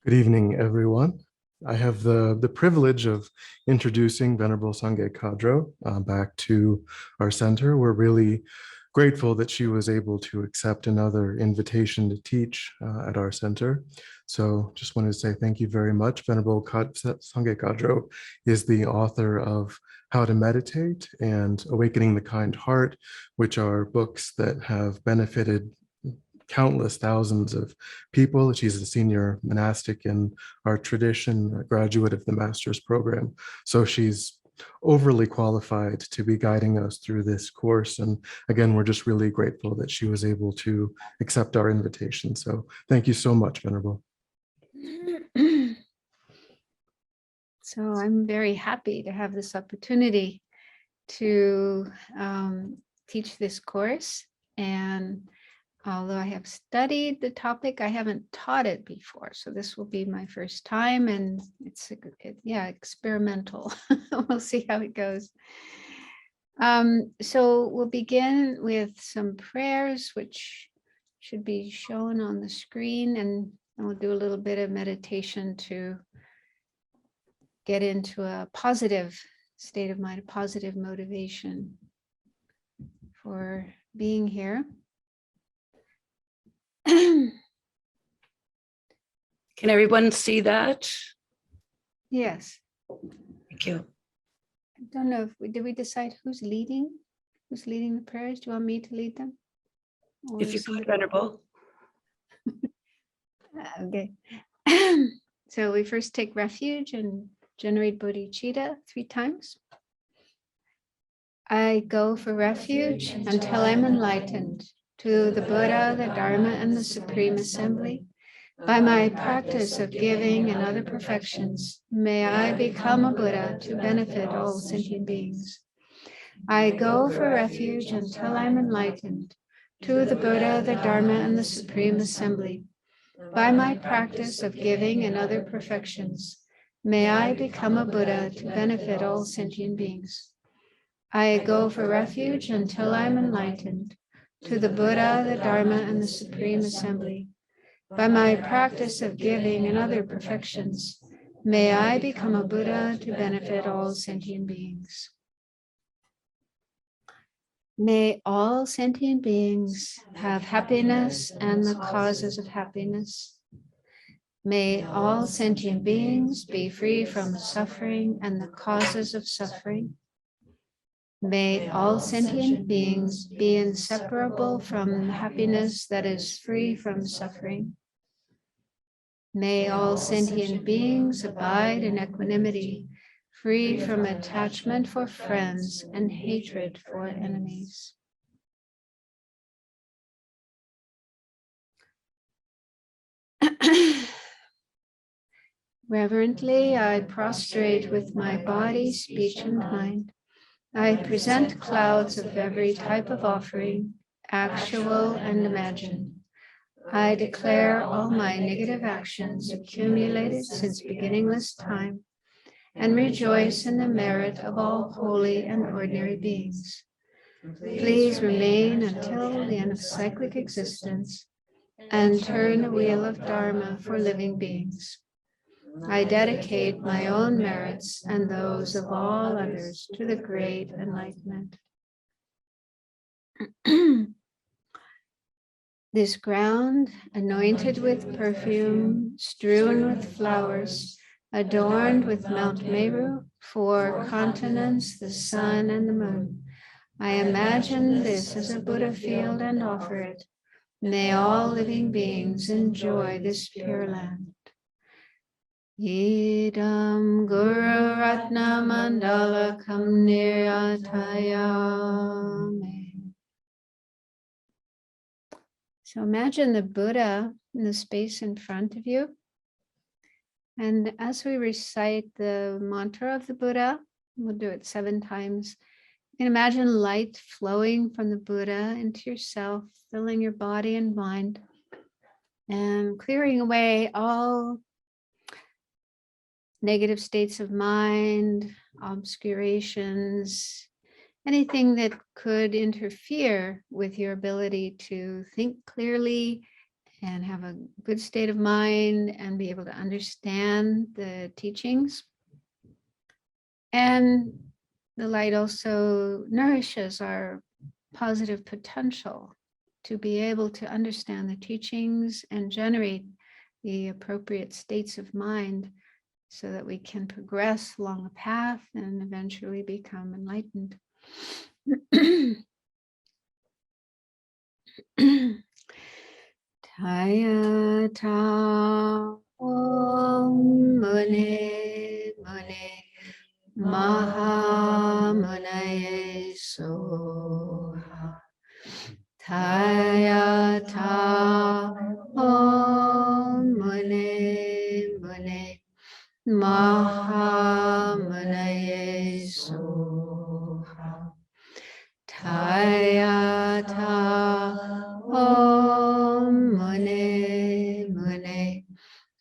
Good evening, everyone. I have the privilege of introducing Venerable Sangye Khadro back to our center. We're really grateful that she was able to accept another invitation to teach at our center. So just wanted to say thank you very much. Venerable Sangye Khadro is the author of How to Meditate and Awakening the Kind Heart, which are books that have benefited countless thousands of people. She's a senior monastic in our tradition, a graduate of the master's program. So she's overly qualified to be guiding us through this course. And again, we're just really grateful that she was able to accept our invitation. So thank you so much, Venerable. So I'm very happy to have this opportunity to teach this course. And although I have studied the topic, I haven't taught it before. So this will be my first time, and it's experimental. We'll see how it goes. So we'll begin with some prayers, which should be shown on the screen, and we'll do a little bit of meditation to get into a positive state of mind, a positive motivation for being here. Can everyone see that? Yes. Thank you. I don't know if did we decide who's leading the prayers? Do you want me to lead them? Or If you could, Venerable. Okay. So we first take refuge and generate bodhicitta 3 times. I go for refuge until I'm enlightened to the Buddha, the Dharma, and the Supreme Assembly. By my practice of giving and other perfections, may I become a Buddha to benefit all sentient beings. I go for refuge until I'm enlightened to the Buddha, the Dharma, and the Supreme Assembly. By my practice of giving and other perfections, may I become a Buddha to benefit all sentient beings. I go for refuge until I'm enlightened to the Buddha, the Dharma, and the Supreme Assembly. By my practice of giving and other perfections, may I become a Buddha to benefit all sentient beings. May all sentient beings have happiness and the causes of happiness. May all sentient beings be free from suffering and the causes of suffering. May all sentient beings be inseparable from happiness that is free from suffering. May all sentient beings abide in equanimity, free from attachment for friends and hatred for enemies. Reverently, I prostrate with my body, speech, and mind. I present clouds of every type of offering, actual and imagined. I declare all my negative actions accumulated since beginningless time, and rejoice in the merit of all holy and ordinary beings. Please remain until the end of cyclic existence, and turn the wheel of Dharma for living beings. I dedicate my own merits and those of all others to the great enlightenment. This ground, anointed with perfume, strewn with flowers, adorned with Mount Meru, 4 continents, the sun and the moon. I imagine this as a Buddha field and offer it. May all living beings enjoy this pure land. Idam Guru Ratna Mandala Kam Niryatayame. So imagine the Buddha in the space in front of you. And as we recite the mantra of the Buddha, we'll do it 7 times. You can imagine light flowing from the Buddha into yourself, filling your body and mind, and clearing away all negative states of mind, obscurations, anything that could interfere with your ability to think clearly and have a good state of mind and be able to understand the teachings. And the light also nourishes our positive potential to be able to understand the teachings and generate the appropriate states of mind so that we can progress along a path and eventually become enlightened. Taya ta om mune mune maha munaye soha. Taya ta om mune mune maha munaye soha. Taya ta om mune mune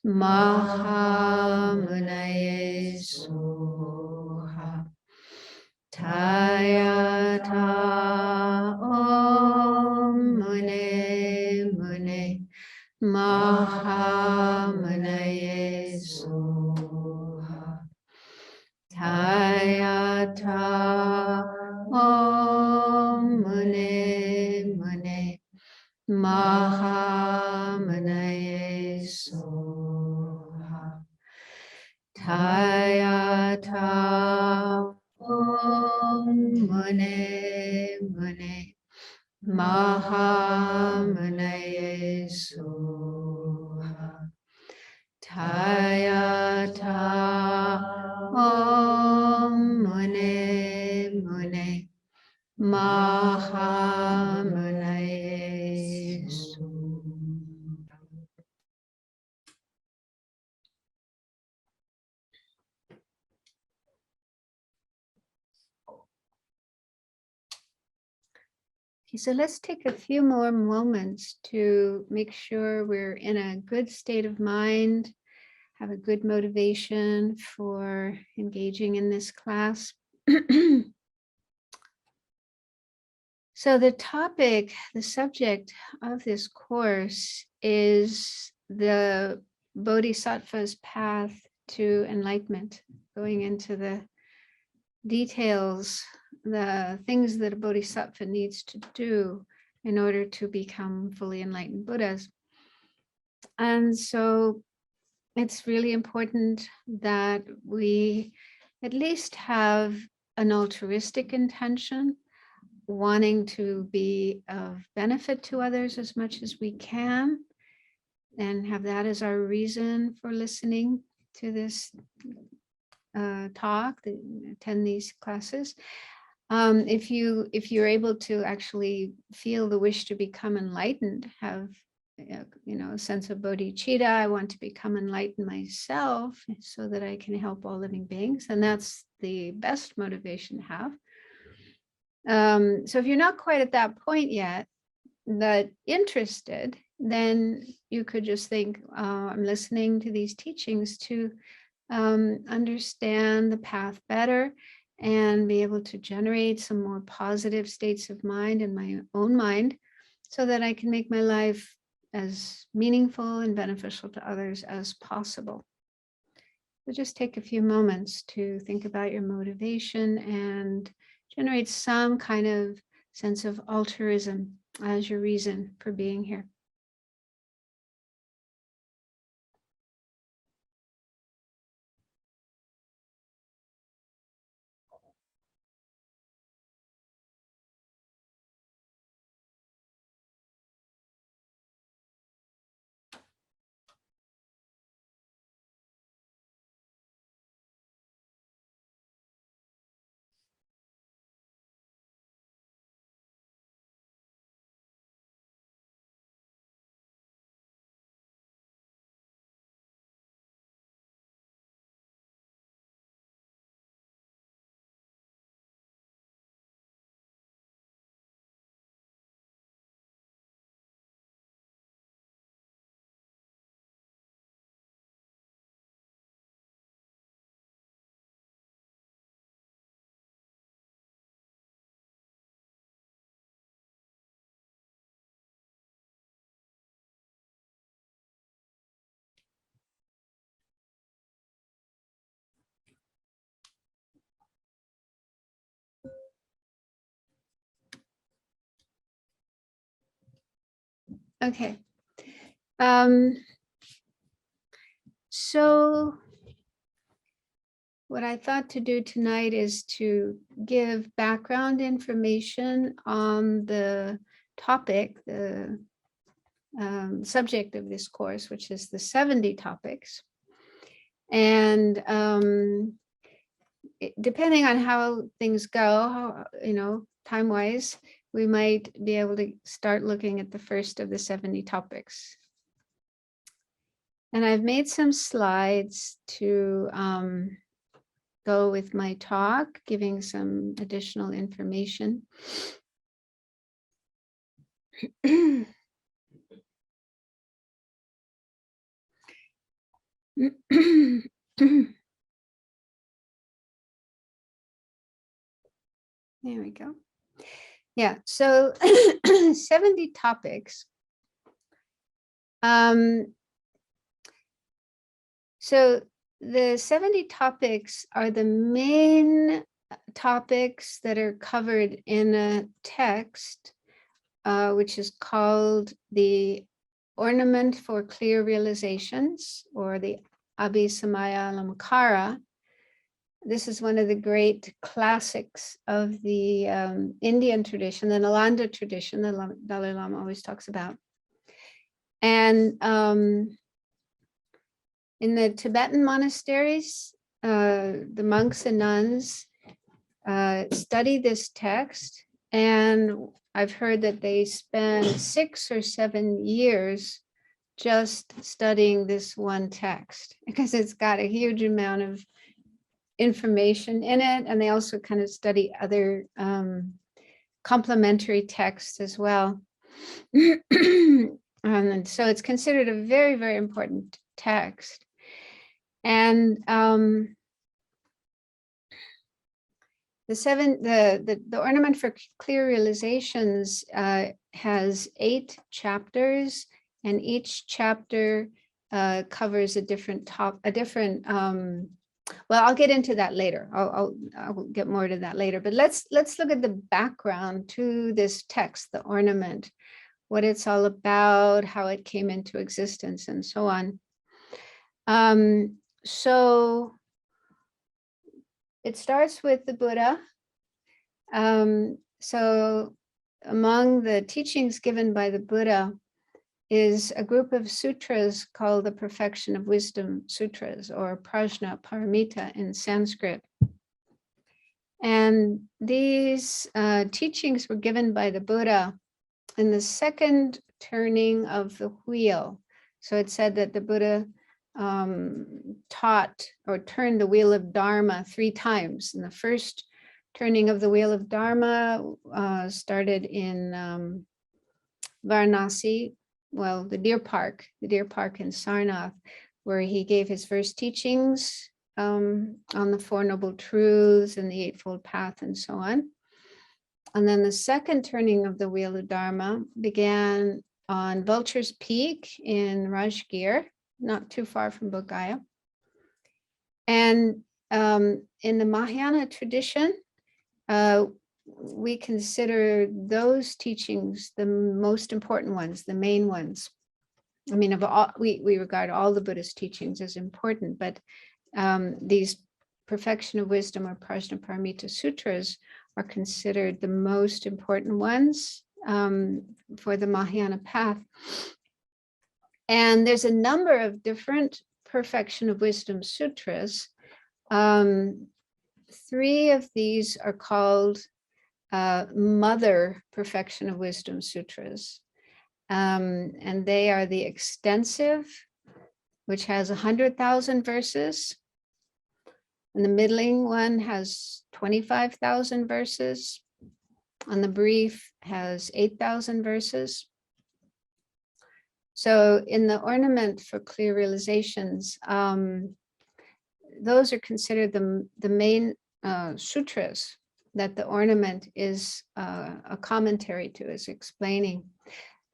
maha munaye soha. Taya ta om mune mune maha munaye soha. Taya ta om mune mune maha munaye soha. Taya ta om mune mune maha munaye soha. Taya ta om mune mune maha munaye soha. Okay, so let's take a few more moments to make sure we're in a good state of mind, have a good motivation for engaging in this class. So the topic, the subject of this course is the Bodhisattva's path to enlightenment, going into the details, the things that a Bodhisattva needs to do in order to become fully enlightened Buddhas. And so it's really important that we at least have an altruistic intention, wanting to be of benefit to others as much as we can, and have that as our reason for listening to this talk, attend these classes. If you're able to actually feel the wish to become enlightened, have a sense of bodhicitta, I want to become enlightened myself so that I can help all living beings, and that's the best motivation to have. So if you're not quite at that point yet, that interested, then you could just think, I'm listening to these teachings to understand the path better and be able to generate some more positive states of mind in my own mind so that I can make my life as meaningful and beneficial to others as possible. So just take a few moments to think about your motivation and generate some kind of sense of altruism as your reason for being here. Okay. So what I thought to do tonight is to give background information on the topic, the subject of this course, which is the 70 topics. And depending on how things go, how, time-wise, we might be able to start looking at the first of the 70 topics. And I've made some slides to go with my talk, giving some additional information. There we go. Yeah, so 70 topics. So the 70 topics are the main topics that are covered in a text, which is called the Ornament for Clear Realizations, or the Abhisamaya Lamkara. This is one of the great classics of the Indian tradition, the Nalanda tradition that Dalai Lama always talks about. And in the Tibetan monasteries, the monks and nuns study this text, and I've heard that they spend 6 or 7 years just studying this one text because it's got a huge amount of information in it, and they also kind of study other complementary texts as well. And so it's considered a very, very important text. And the Ornament for Clear Realizations has 8 chapters, and each chapter covers a different well, I'll get into that later. I'll get more to that later. But let's look at the background to this text, the Ornament, what it's all about, how it came into existence, and so on. So it starts with the Buddha. So among the teachings given by the Buddha is a group of sutras called the Perfection of Wisdom Sutras, or Prajna Paramita in Sanskrit. And these teachings were given by the Buddha in the second turning of the wheel. So it said that the Buddha taught or turned the wheel of Dharma 3 times. And the first turning of the wheel of Dharma started in Varanasi, well, the deer park in Sarnath, where he gave his first teachings on the 4 Noble Truths and the Eightfold Path and so on. And then the second turning of the wheel of Dharma began on Vulture's Peak in Rajgir, not too far from Bodh Gaya. And in the Mahayana tradition, we consider those teachings the most important ones, the main ones. I mean, of all, we regard all the Buddhist teachings as important, but these Perfection of Wisdom or Prajna Paramita Sutras are considered the most important ones for the Mahayana path. And there's a number of different Perfection of Wisdom Sutras. 3 of these are called Mother Perfection of Wisdom Sutras. And they are the extensive, which has 100,000 verses. And the middling one has 25,000 verses. And the brief has 8,000 verses. So in the Ornament for Clear Realizations, those are considered the main sutras that the Ornament is a commentary to, is explaining.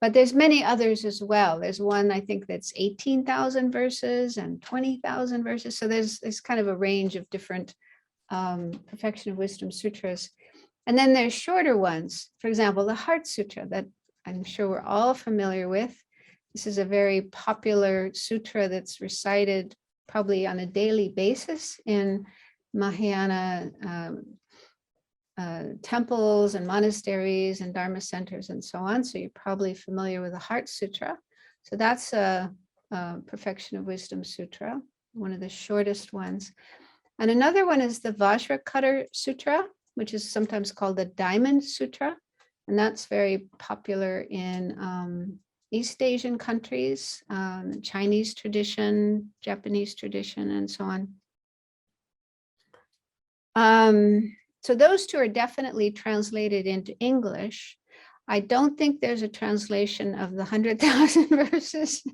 But there's many others as well. There's one, I think, that's 18,000 verses and 20,000 verses. So there's kind of a range of different Perfection of Wisdom Sutras. And then there's shorter ones. For example, the Heart Sutra that I'm sure we're all familiar with. This is a very popular sutra that's recited probably on a daily basis in Mahayana temples and monasteries and Dharma centers and so on. So you're probably familiar with the Heart Sutra. So that's a Perfection of Wisdom Sutra, one of the shortest ones. And another one is the Vajrakutta Sutra, which is sometimes called the Diamond Sutra. And that's very popular in East Asian countries, Chinese tradition, Japanese tradition, and so on. So those two are definitely translated into English. I don't think there's a translation of the 100,000 verses.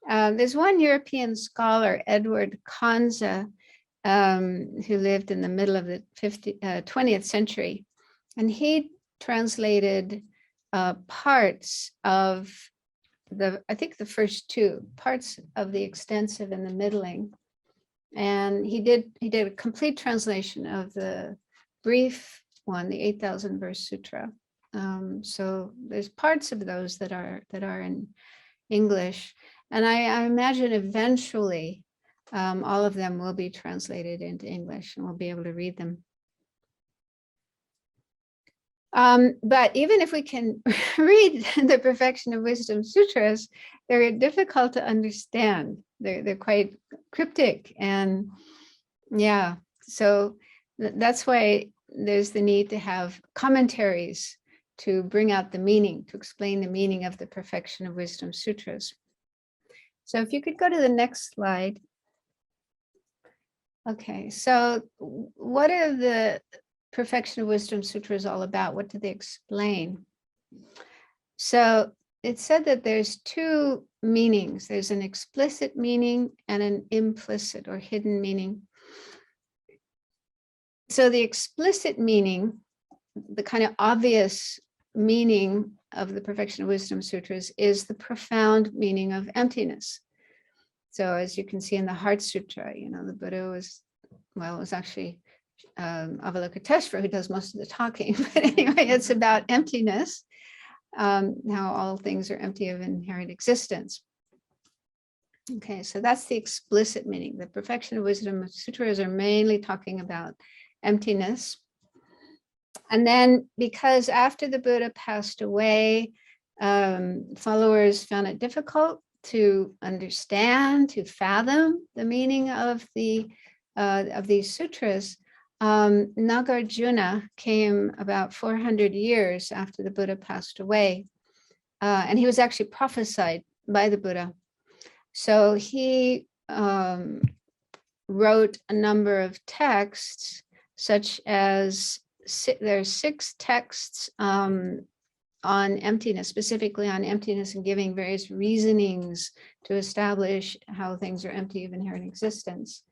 There's one European scholar, Edward Kanza, who lived in the middle of the 20th century, and he translated parts of I think the first two parts of the extensive and the middling. And he did a complete translation of the brief one, the 8,000 verse sutra. So there's parts of those that are in English, and I imagine eventually all of them will be translated into English, and we'll be able to read them. But even if we can read the Perfection of Wisdom Sutras, they're difficult to understand. They're quite cryptic, and yeah, so that's why there's the need to have commentaries to bring out the meaning, to explain the meaning of the Perfection of Wisdom Sutras. So if you could go to the next slide. Okay, so what are the Perfection of Wisdom Sutras all about? What do they explain? So it said that there's two meanings. There's an explicit meaning and an implicit or hidden meaning. So the explicit meaning, the kind of obvious meaning of the Perfection of Wisdom Sutras, is the profound meaning of emptiness. So as you can see in the Heart Sutra, the Buddha was actually Avalokiteshvara who does most of the talking, but anyway, it's about emptiness, how all things are empty of inherent existence. Okay, so that's the explicit meaning. The Perfection of Wisdom Sutras are mainly talking about emptiness. And then because after the Buddha passed away, followers found it difficult to understand, to fathom the meaning of these sutras. Nagarjuna came about 400 years after the Buddha passed away, and he was actually prophesied by the Buddha. So he wrote a number of texts, such as there's 6 texts on emptiness, specifically on emptiness, and giving various reasonings to establish how things are empty of inherent existence.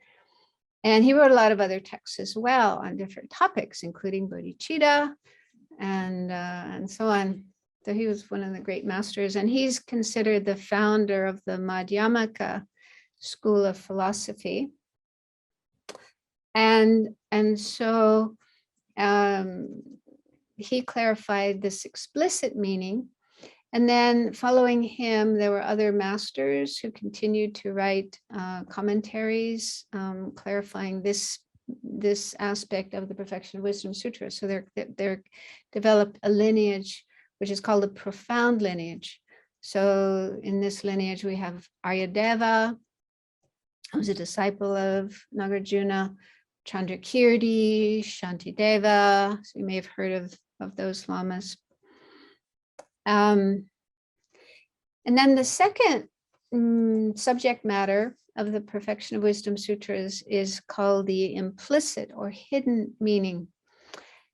And he wrote a lot of other texts as well on different topics, including bodhicitta and so on. So he was one of the great masters, and he's considered the founder of the Madhyamaka school of philosophy. And so he clarified this explicit meaning. And then following him, there were other masters who continued to write commentaries, clarifying this aspect of the Perfection of Wisdom Sutra. So they're developed a lineage, which is called a profound lineage. So in this lineage, we have Aryadeva, who's a disciple of Nagarjuna, Chandrakirti, Shantideva. So you may have heard of those lamas. And then the second subject matter of the Perfection of Wisdom Sutras is called the implicit or hidden meaning.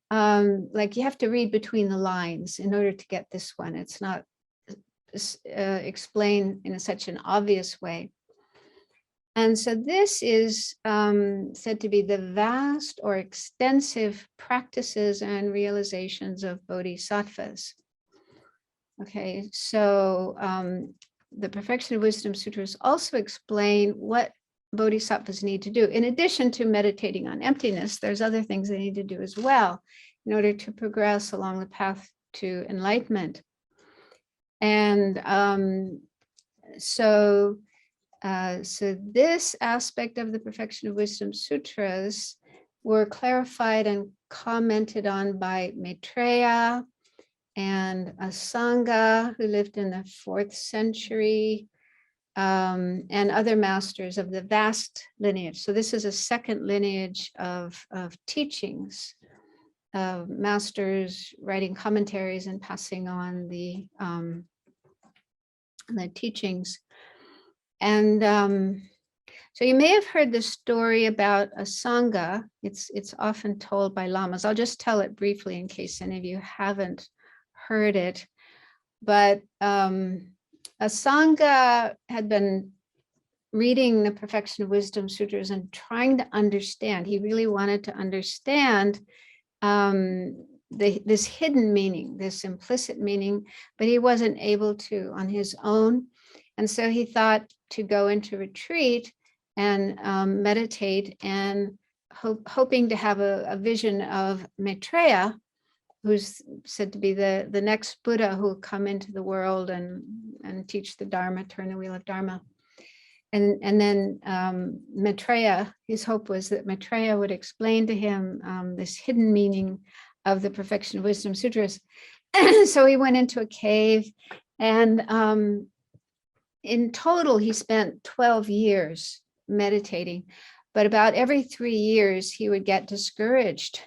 Like you have to read between the lines in order to get this one. It's not explained in such an obvious way. And so this is said to be the vast or extensive practices and realizations of bodhisattvas. Okay, so the Perfection of Wisdom Sutras also explain what bodhisattvas need to do. In addition to meditating on emptiness, there's other things they need to do as well in order to progress along the path to enlightenment. And so this aspect of the Perfection of Wisdom Sutras were clarified and commented on by Maitreya and Asanga, who lived in the 4th century, and other masters of the vast lineage. So this is a second lineage of teachings, of masters writing commentaries and passing on the teachings. And so you may have heard the story about Asanga. It's often told by lamas. I'll just tell it briefly in case any of you haven't heard it. But Asanga had been reading the Perfection of Wisdom Sutras and trying to understand. He really wanted to understand this hidden meaning, this implicit meaning, but he wasn't able to on his own. And so he thought to go into retreat and meditate, and hoping to have a vision of Maitreya, who's said to be the next Buddha who will come into the world and teach the Dharma, turn the wheel of Dharma. And then Maitreya, his hope was that Maitreya would explain to him this hidden meaning of the Perfection of Wisdom Sutras. So he went into a cave, and in total, he spent 12 years meditating. But about every 3 years, he would get discouraged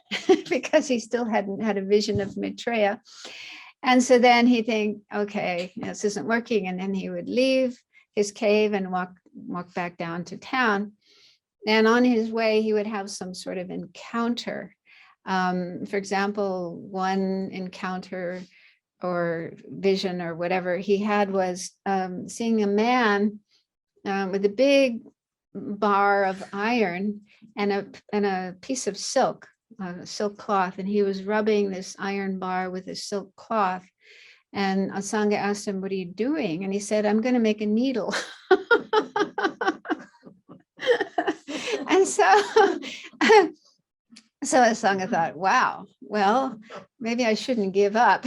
because he still hadn't had a vision of Maitreya. And so then he'd think, okay, this isn't working. And then he would leave his cave and walk back down to town. And on his way, he would have some sort of encounter. For example, one encounter or vision or whatever he had was seeing a man with a big bar of iron and a piece of silk, silk cloth, and he was rubbing this iron bar with a silk cloth. And Asanga asked him, "What are you doing?" And he said, "I'm going to make a needle." And so Asanga thought, wow, well, maybe I shouldn't give up.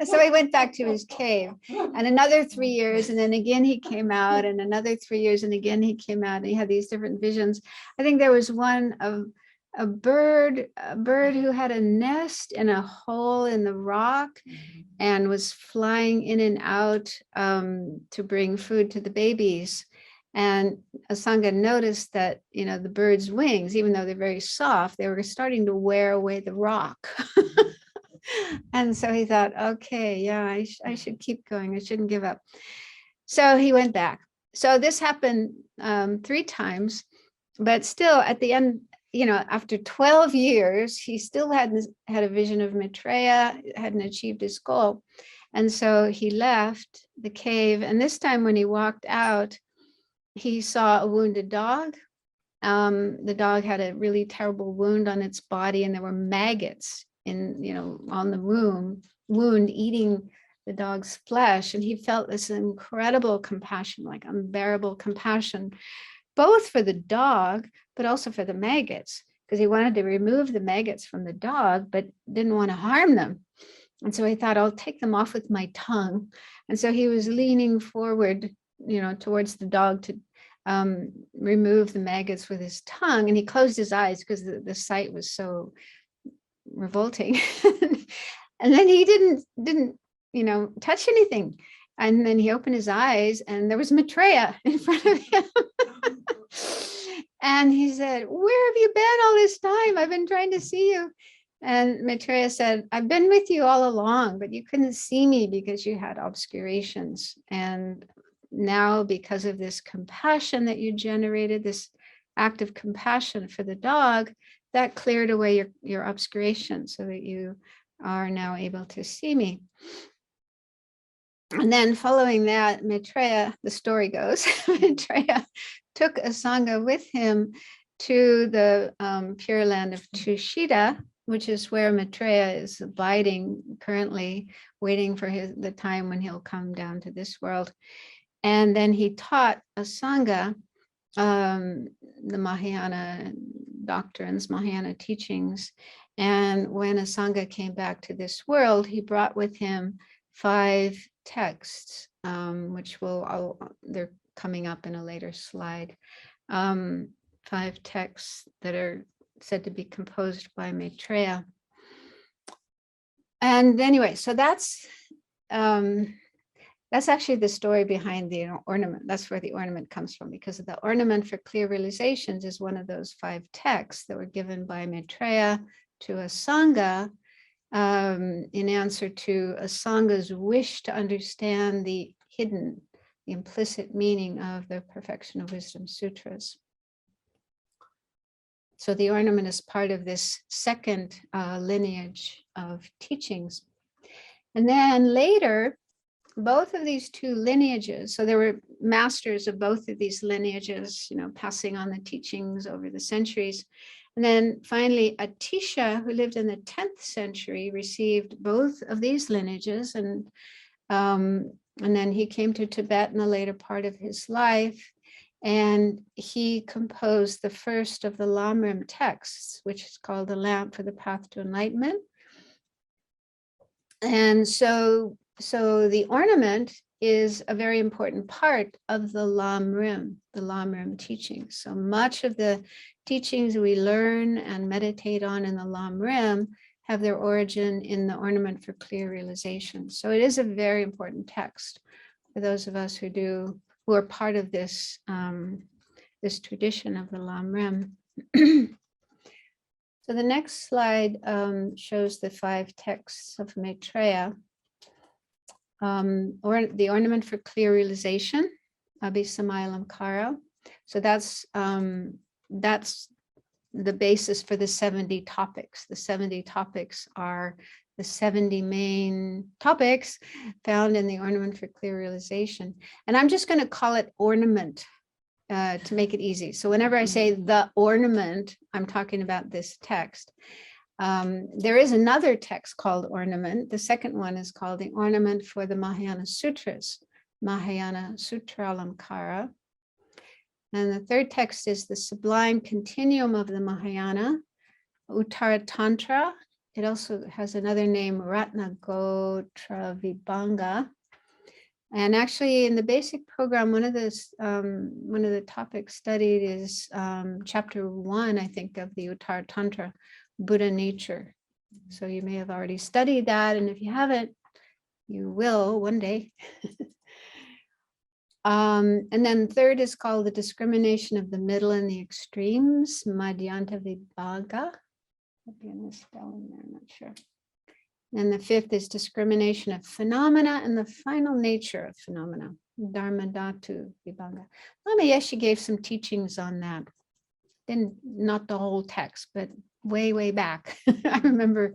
So he went back to his cave, and another 3 years, and then again he came out, and another 3 years, and again he came out, and he had these different visions. I think there was one of a bird who had a nest in a hole in the rock and was flying in and out to bring food to the babies. And Asanga noticed that, the bird's wings, even though they're very soft, they were starting to wear away the rock. And so he thought, okay, yeah, I should keep going. I shouldn't give up. So he went back. So this happened 3 times, but still at the end, after 12 years, he still hadn't had a vision of Maitreya, hadn't achieved his goal. And so he left the cave. And this time when he walked out, he saw a wounded dog. The dog had a really terrible wound on its body, and there were maggots on the wound eating the dog's flesh. And he felt this incredible compassion, like unbearable compassion, both for the dog, but also for the maggots, because he wanted to remove the maggots from the dog, but didn't want to harm them. And so he thought, I'll take them off with my tongue. And so he was leaning forward, towards the dog to remove the maggots with his tongue. And he closed his eyes because the sight was so revolting. And then he didn't touch anything. And then he opened his eyes, and there was Maitreya in front of him. And he said, "Where have you been all this time? I've been trying to see you." And Maitreya said, "I've been with you all along, but you couldn't see me because you had obscurations. And now, because of this compassion that you generated, this act of compassion for the dog, that cleared away your obscuration so that you are now able to see me." And then following that, Maitreya, the story goes, Maitreya took Asanga with him to the Pure Land of Tushita, which is where Maitreya is abiding currently, waiting for the time when he'll come down to this world. And then he taught Asanga the Mahayana doctrines, Mahayana teachings. And when Asanga came back to this world, he brought with him 5 texts, which they're coming up in a later slide. 5 texts that are said to be composed by Maitreya. And anyway, so that's actually the story behind the ornament. That's where the ornament comes from, because the ornament for clear realizations is one of those 5 texts that were given by Maitreya to Asanga in answer to Asanga's wish to understand the hidden, the implicit meaning of the Perfection of Wisdom Sutras. So the ornament is part of this second lineage of teachings. And then later, both of these 2 lineages, so there were masters of both of these lineages, passing on the teachings over the centuries. And then finally, Atisha, who lived in the 10th century, received both of these lineages. And then he came to Tibet in the later part of his life. And he composed the first of the Lamrim texts, which is called The Lamp for the Path to Enlightenment. And so the ornament is a very important part of the Lamrim teachings. So much of the teachings we learn and meditate on in the Lamrim have their origin in the ornament for clear realization. So it is a very important text for those of us who are part of this, this tradition of the Lamrim. So the next slide shows the 5 texts of Maitreya. Or the ornament for clear realization, Abhisamayalankara. So that's the basis for the 70 topics. The 70 topics are the 70 main topics found in the ornament for clear realization. And I'm just going to call it ornament to make it easy. So whenever I say the ornament, I'm talking about this text. There is another text called Ornament. The second one is called the Ornament for the Mahayana Sutras, Mahayana Sutralamkara. And the third text is the Sublime Continuum of the Mahayana, Uttara Tantra. It also has another name, Ratnagotra Vibhanga. And actually in the basic program, one of the topics studied is chapter 1, I think, of the Uttara Tantra, Buddha nature. So you may have already studied that, and if you haven't, you will one day. And then third is called the discrimination of the middle and the extremes, Madhyanta Vibhaga. Might be a misspelling there, I'm not sure. And the 5th is discrimination of phenomena and the final nature of phenomena, Dharma Dhatu Vibhaga. Lama Yeshe gave some teachings on that. Not the whole text, but way back. I remember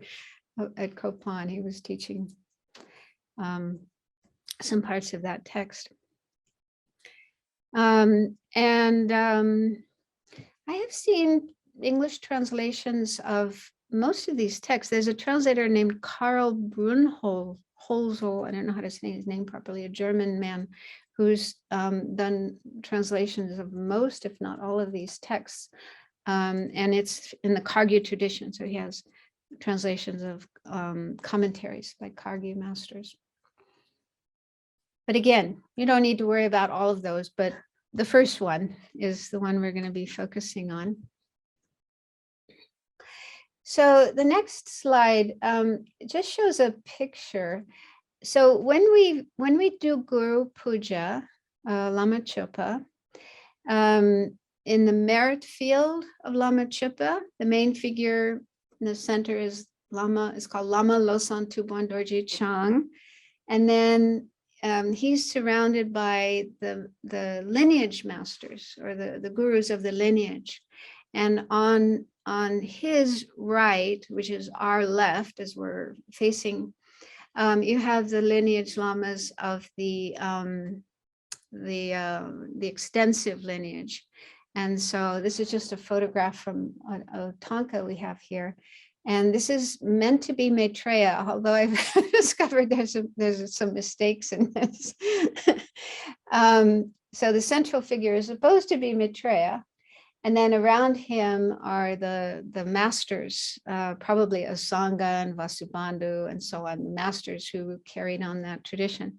at Kopan, he was teaching some parts of that text. I have seen English translations of most of these texts. There's a translator named Karl Brunholzl, I don't know how to say his name properly, a German man who's done translations of most, if not all of these texts. And it's in the Kagyu tradition. So he has translations of commentaries by Kagyu masters. But again, you don't need to worry about all of those, but the first one is the one we're going to be focusing on. So the next slide just shows a picture. So when we do Guru Puja, Lama Chopa, in the merit field of Lama Chopa, the main figure in the center is called Lama Losan Tuban Dorji Chang. And then he's surrounded by the lineage masters, or the gurus of the lineage. And on his right, which is our left as we're facing, you have the lineage lamas of the extensive lineage. And so this is just a photograph from a tanka we have here. And this is meant to be Maitreya, although I've discovered there's some mistakes in this. so the central figure is supposed to be Maitreya, and then around him are the masters, probably Asanga and Vasubandhu and so on, masters who carried on that tradition.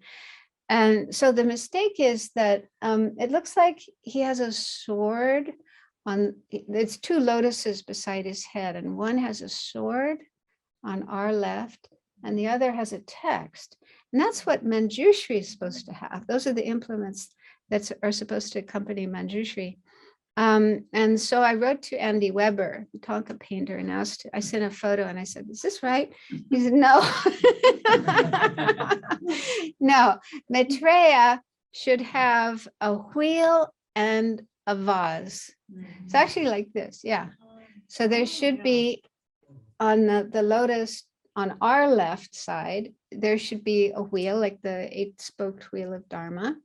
And so the mistake is that it looks like he has a sword on, it's two lotuses beside his head, and one has a sword on our left, and the other has a text. And that's what Manjushri is supposed to have. Those are the implements that are supposed to accompany Manjushri. And so I wrote to Andy Weber, the Tonka painter, and asked, I sent a photo and I said, is this right? He said, no. No, Maitreya should have a wheel and a vase. It's actually like this, yeah. So there should be on the lotus on our left side, there should be a wheel like the 8-spoked wheel of Dharma.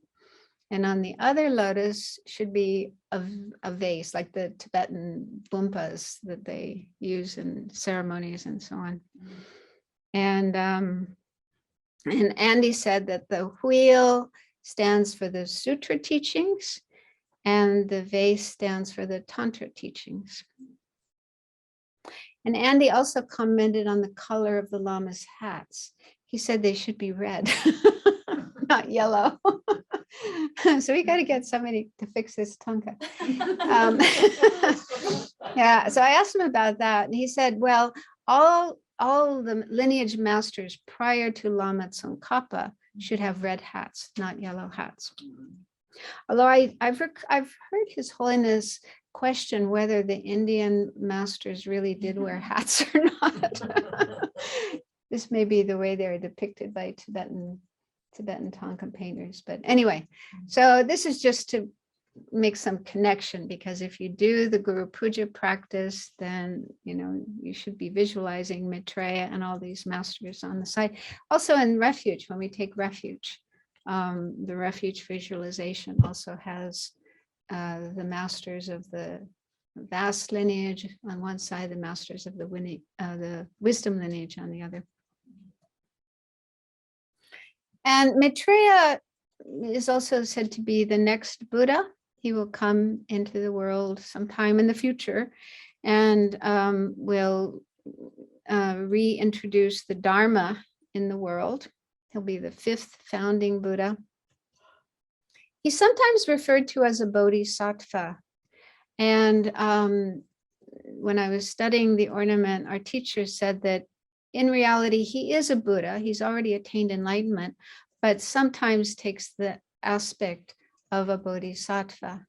And on the other lotus should be a vase, like the Tibetan bumpas that they use in ceremonies and so on. And Andy said that the wheel stands for the sutra teachings and the vase stands for the tantra teachings. And Andy also commented on the color of the Lama's hats. He said they should be red, not yellow. So we got to get somebody to fix this tonka. Yeah, so I asked him about that, and he said, well, all the lineage masters prior to Lama Tsongkhapa should have red hats, not yellow hats. Although I've heard His Holiness question whether the Indian masters really did wear hats or not. This may be the way they're depicted by Tibetan Tonka painters. But anyway, so this is just to make some connection, because if you do the Guru Puja practice, then you should be visualizing Maitreya and all these masters on the side. Also in Refuge, when we take Refuge, the Refuge visualization also has the masters of the vast lineage on one side, the masters of the wisdom lineage on the other. And Maitreya is also said to be the next Buddha. He will come into the world sometime in the future and will reintroduce the Dharma in the world. He'll be the 5th founding Buddha. He's sometimes referred to as a bodhisattva. And when I was studying the Ornament, our teacher said that in reality, he is a Buddha. He's already attained enlightenment, but sometimes takes the aspect of a bodhisattva.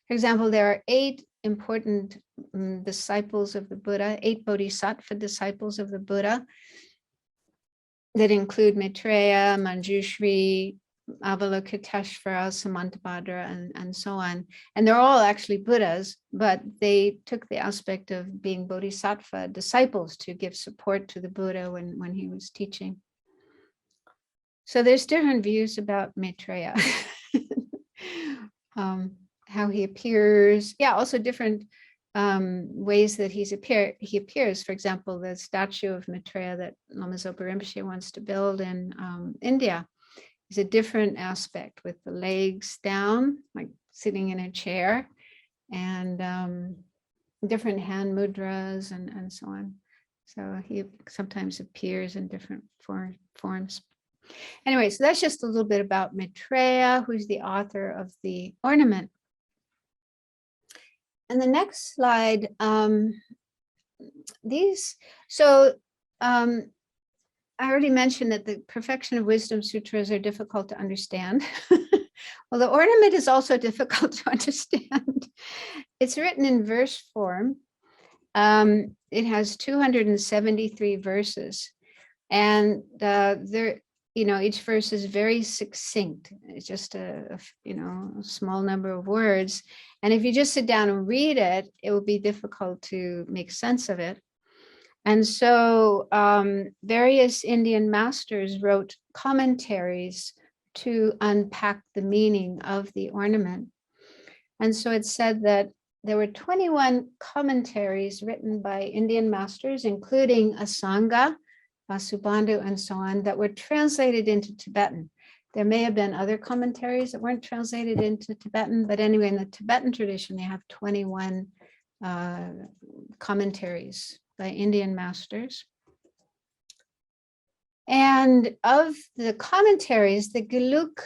For example, there are 8 important disciples of the Buddha, 8 bodhisattva disciples of the Buddha that include Maitreya, Manjushri, Avalokiteshvara, Samantabhadra, and so on. And they're all actually Buddhas, but they took the aspect of being bodhisattva disciples to give support to the Buddha when he was teaching. So there's different views about Maitreya, how he appears. Yeah, also different ways that he appears. For example, the statue of Maitreya that Lama Zopa Rinpoche wants to build in India is a different aspect, with the legs down, like sitting in a chair, and different hand mudras and so on. So he sometimes appears in different forms. Anyway, so that's just a little bit about Maitreya, who's the author of the Ornament. And the next slide, I already mentioned that the Perfection of Wisdom Sutras are difficult to understand. Well, the Ornament is also difficult to understand. It's written in verse form. It has 273 verses, and each verse is very succinct. It's just a small number of words. And if you just sit down and read it, it will be difficult to make sense of it. And so various Indian masters wrote commentaries to unpack the meaning of the Ornament. And so it's said that there were 21 commentaries written by Indian masters, including Asanga, Vasubandhu, and so on, that were translated into Tibetan. There may have been other commentaries that weren't translated into Tibetan, but anyway, in the Tibetan tradition, they have 21 commentaries by Indian masters. And of the commentaries, the Geluk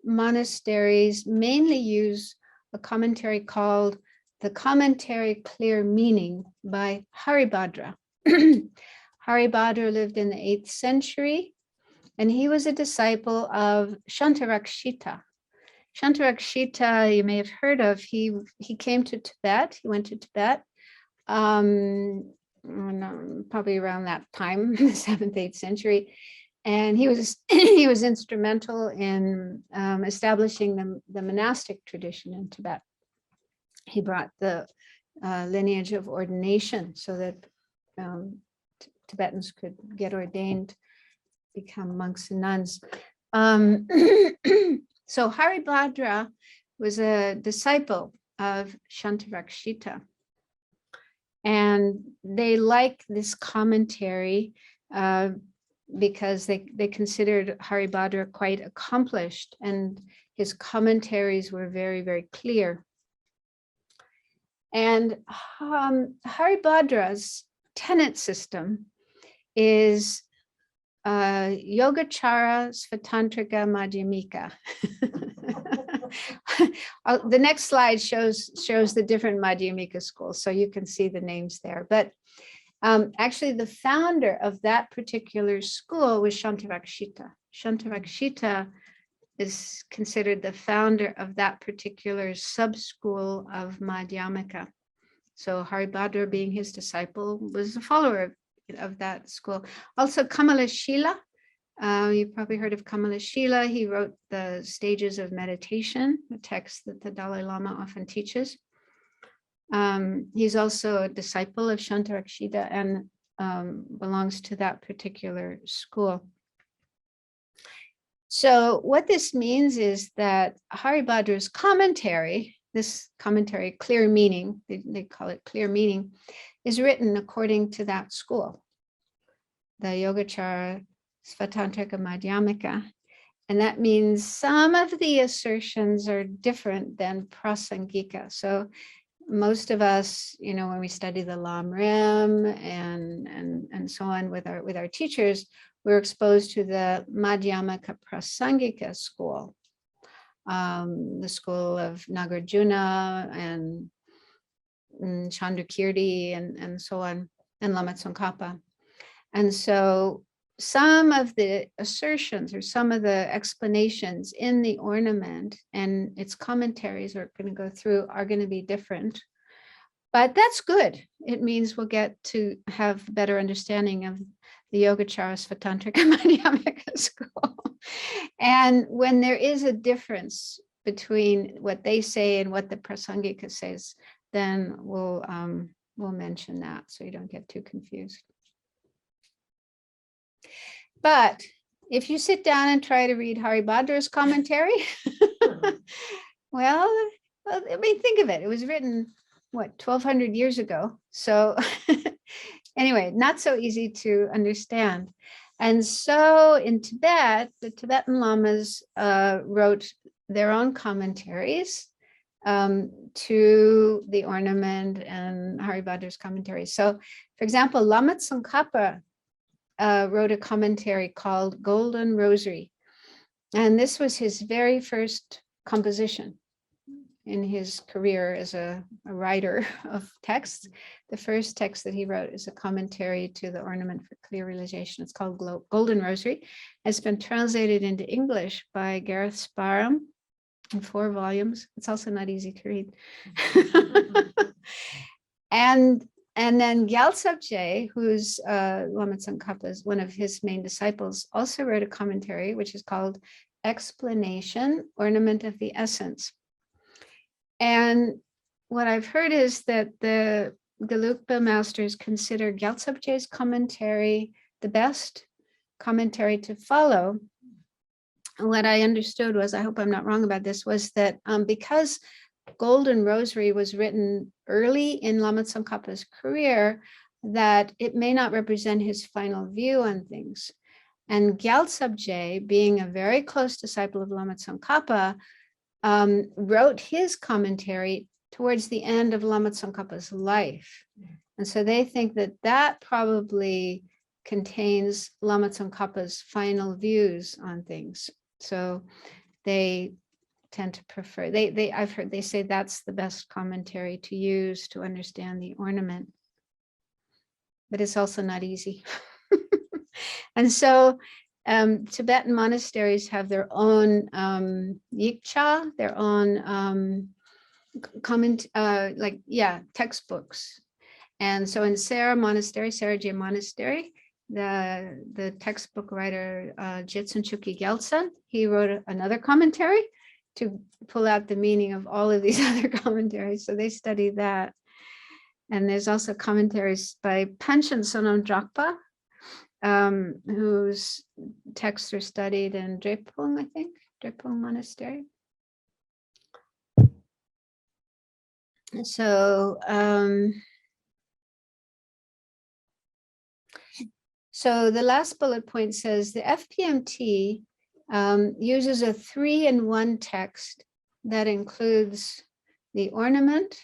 monasteries mainly use a commentary called the Commentary Clear Meaning by Haribhadra. Haribhadra lived in the 8th century, and he was a disciple of Shantarakshita. Shantarakshita, you may have heard of, he came to Tibet, he went to Tibet, probably around that time, the 7th, 8th century. And he was he was instrumental in establishing the monastic tradition in Tibet. He brought the lineage of ordination so that Tibetans could get ordained, become monks and nuns. So Haribhadra was a disciple of Shantarakshita. And they like this commentary because they considered Haribhadra quite accomplished, and his commentaries were very, very clear. And Haribhadra's tenant system is Yogacara Svatantrika Madhyamika. The next slide shows the different Madhyamika schools, so you can see the names there. But actually, the founder of that particular school was Shantarakshita. Shantarakshita is considered the founder of that particular sub-school of Madhyamaka. So Haribhadra, being his disciple, was a follower of that school. Also, Kamalashila, you've probably heard of Kamalashila. He wrote the Stages of Meditation, a text that the Dalai Lama often teaches. He's also a disciple of Shantarakshita and belongs to that particular school. So what this means is that Haribhadra's commentary, this commentary, Clear Meaning, they call it Clear Meaning, is written according to that school, the Yogacara Svatantrika Madhyamaka. And that means some of the assertions are different than prasangika. So most of us, when we study the Lam Rim and so on with our teachers, we're exposed to the Madhyamaka Prasangika school, the school of Nagarjuna and Chandrakirti and so on, and Lama Tsongkhapa. And so some of the assertions or some of the explanations in the Ornament and its commentaries we're going to go through are going to be different. But that's good. It means we'll get to have better understanding of the Yogacara Svatantrika Madhyamaka school. And when there is a difference between what they say and what the Prasangika says, then we'll mention that so you don't get too confused. But if you sit down and try to read Haribhadra's commentary, well, I mean, think of it. It was written, 1,200 years ago. So anyway, not so easy to understand. And so in Tibet, the Tibetan lamas wrote their own commentaries to the Ornament and Haribhadra's commentaries. So, for example, Lama Tsongkhapa wrote a commentary called Golden Rosary. And this was his very first composition in his career as a writer of texts. The first text that he wrote is a commentary to the Ornament for Clear Realization. It's called Golden Rosary. It's been translated into English by Gareth Sparham in 4 volumes. It's also not easy to read. And then Gyaltsabje, who's Lama Tsongkhapa's one of his main disciples, also wrote a commentary, which is called Explanation, Ornament of the Essence. And what I've heard is that the Gelugpa masters consider Gyaltsabje's commentary the best commentary to follow. And what I understood was, I hope I'm not wrong about this, was that because Golden Rosary was written early in Lama Tsongkhapa's career, that it may not represent his final view on things. And Gyaltsab, being a very close disciple of Lama Tsongkhapa, wrote his commentary towards the end of Lama Tsongkhapa's life. And so they think that that probably contains Lama Tsongkhapa's final views on things. So they tend to prefer, I've heard they say that's the best commentary to use to understand the ornament. But it's also not easy. And so Tibetan monasteries have their own yikcha, their own textbooks. And so in Saraje Monastery, the textbook writer Jetsun Chukyi Gyaltsen, he wrote another commentary to pull out the meaning of all of these other commentaries. So they study that. And there's also commentaries by Panchen Sonam Drakpa, whose texts are studied in Drepung, I think, Drepung Monastery. So, so the last bullet point says the FPMT uses a 3-in-1 text that includes the ornament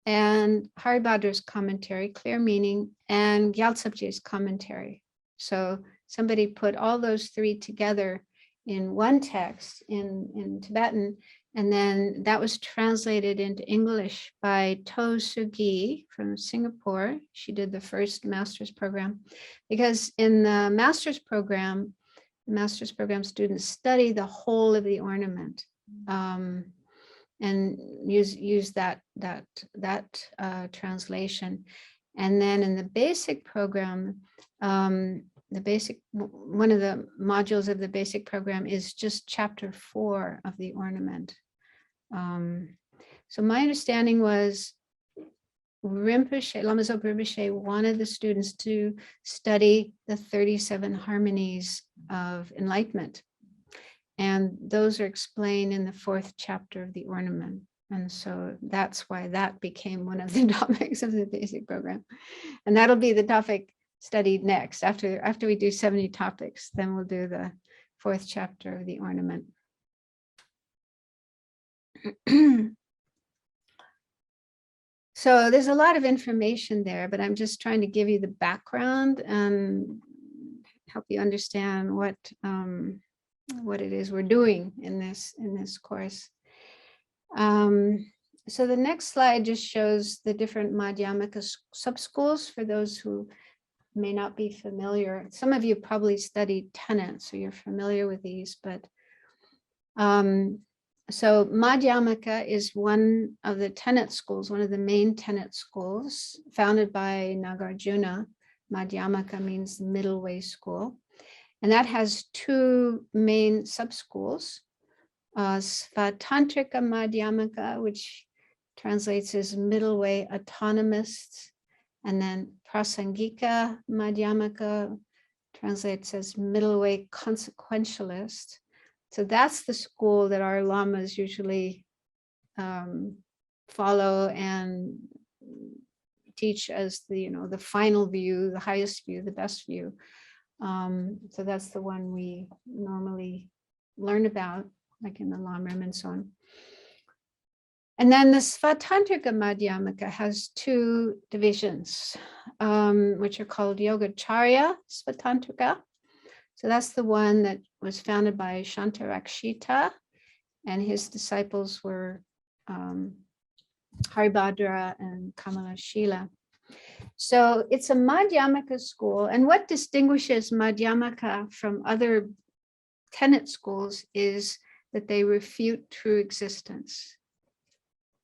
and Haribhadra's commentary, clear meaning, and Gyaltsabje's commentary. So somebody put all those three together in one text in Tibetan, and then that was translated into English by To Sugi from Singapore. She did the first master's program, because in the master's program students study the whole of the ornament. And use that translation. And then in the basic program, one of the modules of the basic program is just chapter 4 of the ornament. So my understanding was Rinpoche, Lama Zopa Rinpoche wanted the students to study the 37 harmonies of enlightenment. And those are explained in the 4th chapter of the ornament. And so that's why that became one of the topics of the basic program. And that'll be the topic studied next. After we do 70 topics, then we'll do the 4th chapter of the ornament. So there's a lot of information there, but I'm just trying to give you the background and help you understand what it is we're doing in this course. So the next slide just shows the different Madhyamaka sub-schools for those who may not be familiar. Some of you probably studied tenant, so you're familiar with these, but so Madhyamaka is one of the tenet schools, one of the main tenet schools founded by Nagarjuna. Madhyamaka means middle way school. And that has 2 main sub-schools, Svatantrika Madhyamaka, which translates as middle way autonomists, and then Prasangika Madhyamaka translates as middle way consequentialist. So that's the school that our lamas usually follow and teach as the final view, the highest view, the best view. So that's the one we normally learn about, like in the Lamrim and so on. And then the Svatantrika Madhyamaka has 2 divisions, which are called Yogacharya Svatantrika. So that's the one that was founded by Shantarakshita, and his disciples were Haribhadra and Kamalashila. So it's a Madhyamaka school, and what distinguishes Madhyamaka from other tenet schools is that they refute true existence.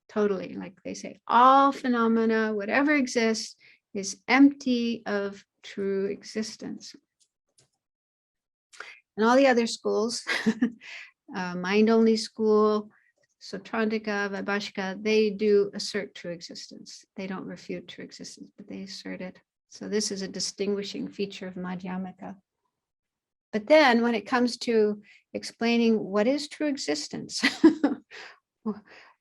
Totally, like they say, all phenomena, whatever exists, is empty of true existence. And all the other schools, mind-only school, Sotrantika, Vaibhashika, they do assert true existence. They don't refute true existence, but they assert it. So this is a distinguishing feature of Madhyamaka. But then when it comes to explaining what is true existence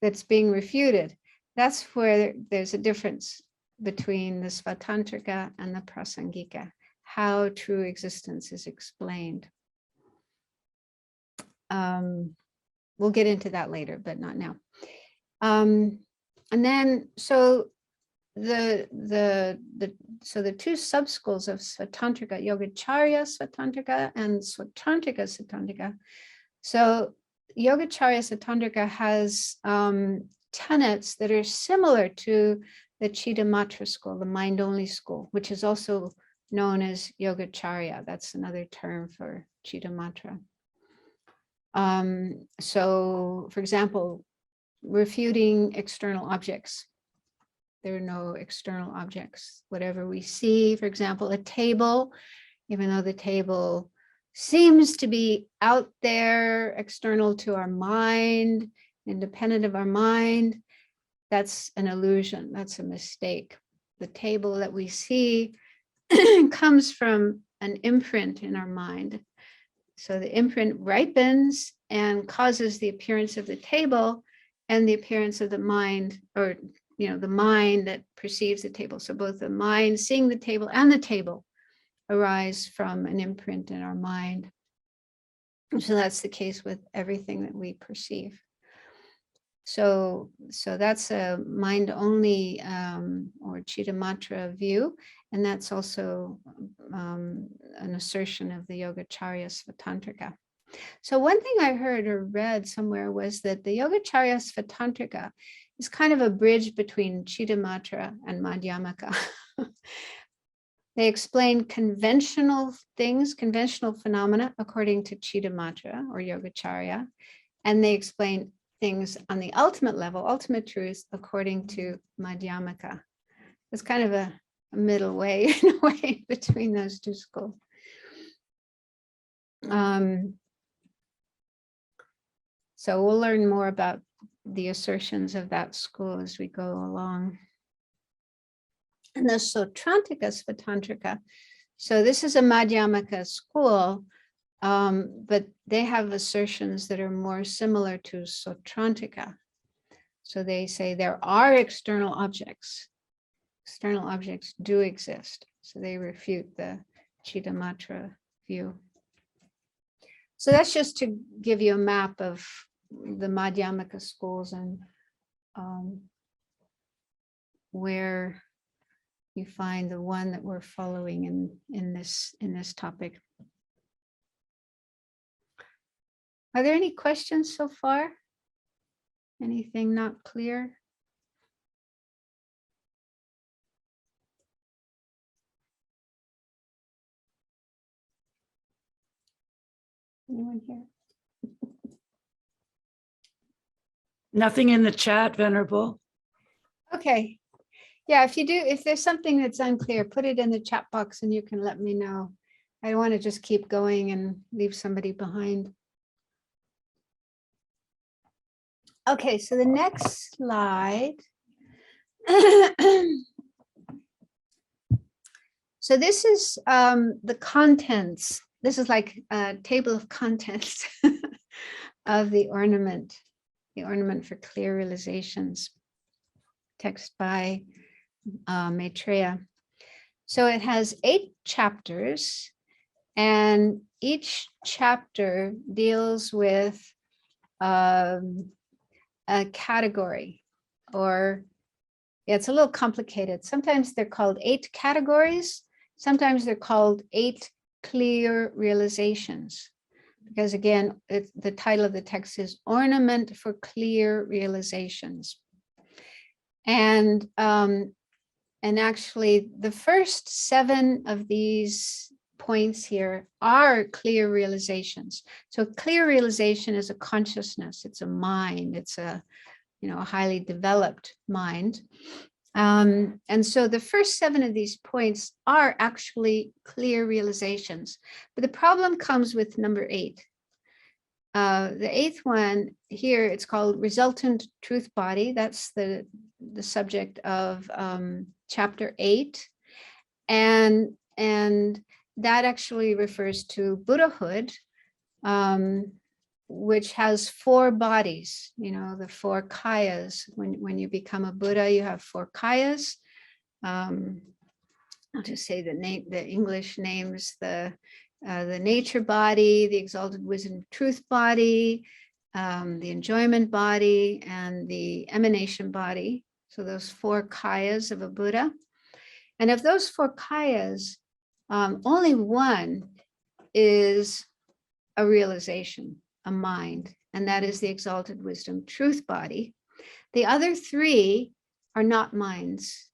that's being refuted, that's where there's a difference between the Svatantrika and the Prasangika. how true existence is explained. We'll get into that later, but not now. And then, so the two sub-schools of Svatantrika, Yogacarya Svatantrika and Swatantrika Svatantrika. So Yogacarya Svatantrika has tenets that are similar to the Chittamatra school, the mind-only school, which is also known as Yogacarya. That's another term for Chittamatra. So, for example, refuting external objects. There are no external objects. Whatever we see, for example, a table, even though the table seems to be out there, external to our mind, independent of our mind, that's an illusion. That's a mistake. The table that we see comes from an imprint in our mind. So the imprint ripens and causes the appearance of the table and the appearance of the mind, or the mind that perceives the table. So both the mind seeing the table and the table arise from an imprint in our mind. So that's the case with everything that we perceive. So that's a mind-only or Chittamatra view, and that's also an assertion of the Yogacarya Svatantrika. So one thing I heard or read somewhere was that the Yogacarya Svatantrika is kind of a bridge between Chittamatra and Madhyamaka. They explain conventional things, conventional phenomena according to Chittamatra or Yogacarya, and they explain things on the ultimate level, ultimate truths, according to Madhyamaka. It's kind of a middle way, in a way, between those two schools. So we'll learn more about the assertions of that school as we go along. And the Sotrantika Svatantrika. So this is a Madhyamaka school, but they have assertions that are more similar to Sotrantika. So they say there are external objects. External objects do exist. So they refute the Chittamatra view. So that's just to give you a map of the Madhyamaka schools and where you find the one that we're following in this topic. Are there any questions so far? Anything not clear? Anyone here? Nothing in the chat, Venerable. Okay. Yeah, if there's something that's unclear, put it in the chat box and you can let me know. I don't want to just keep going and leave somebody behind. Okay, so the next slide. So this is the contents. This is like a table of contents of the Ornament for Clear Realizations, text by Maitreya. So it has 8 chapters, and each chapter deals with a category, or it's a little complicated. Sometimes they're called 8 categories. Sometimes they're called 8 clear realizations, because again, the title of the text is Ornament for Clear Realizations. And actually the first 7 of these points here are clear realizations. So clear realization is a consciousness, it's a mind, it's a highly developed mind. And so the first 7 of these points are actually clear realizations. But the problem comes with number 8. The 8th one here, it's called Resultant Truth Body. That's the subject of chapter 8. And that actually refers to Buddhahood, which has 4 bodies, the 4 kayas. When you become a Buddha, you have 4 kayas. I'll just say the name, the English names, the nature body, the exalted wisdom truth body, the enjoyment body, and the emanation body. So those 4 kayas of a Buddha. And of those 4 kayas, only one is a realization, a mind, and that is the exalted wisdom truth body. The other 3 are not minds.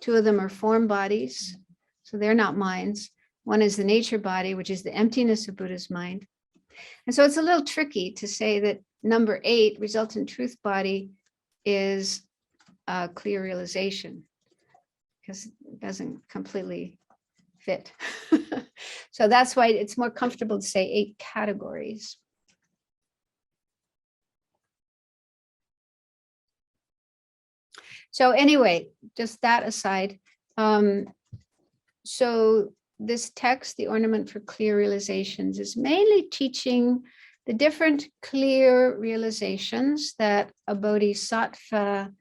2 of them are form bodies, so they're not minds. One is the nature body, which is the emptiness of Buddha's mind. And so it's a little tricky to say that number 8, resultant truth body, is a clear realization, because it doesn't completely fit. So that's why it's more comfortable to say 8 categories. So anyway, just that aside. So this text, The Ornament for Clear Realizations, is mainly teaching the different clear realizations that a bodhisattva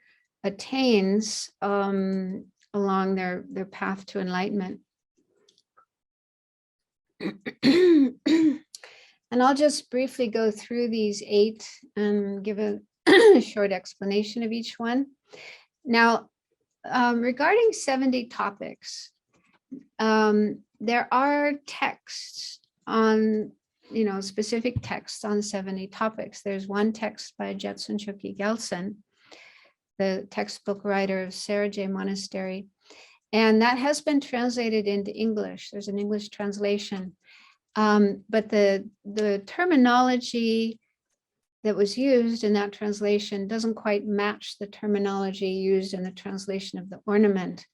attains along their path to enlightenment. And I'll just briefly go through these 8 and give a short explanation of each one. Now, regarding 70 topics, there are texts on, specific texts on 70 topics. There's one text by Jetsun Chokyi Gyaltsen, the textbook writer of Serje Monastery, and that has been translated into English. There's an English translation, but the terminology that was used in that translation doesn't quite match the terminology used in the translation of the Ornament.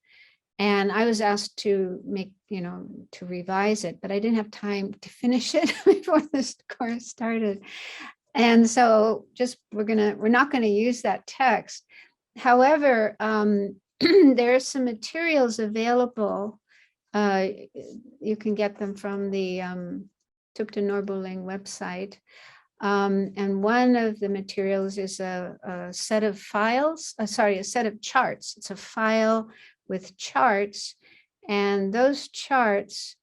And I was asked to make, to revise it, but I didn't have time to finish it before this course started. And so we're not gonna use that text. However, there are some materials available. You can get them from the Thupten Norboling website. And one of the materials is a set of files, a set of charts. It's a file with charts, and those charts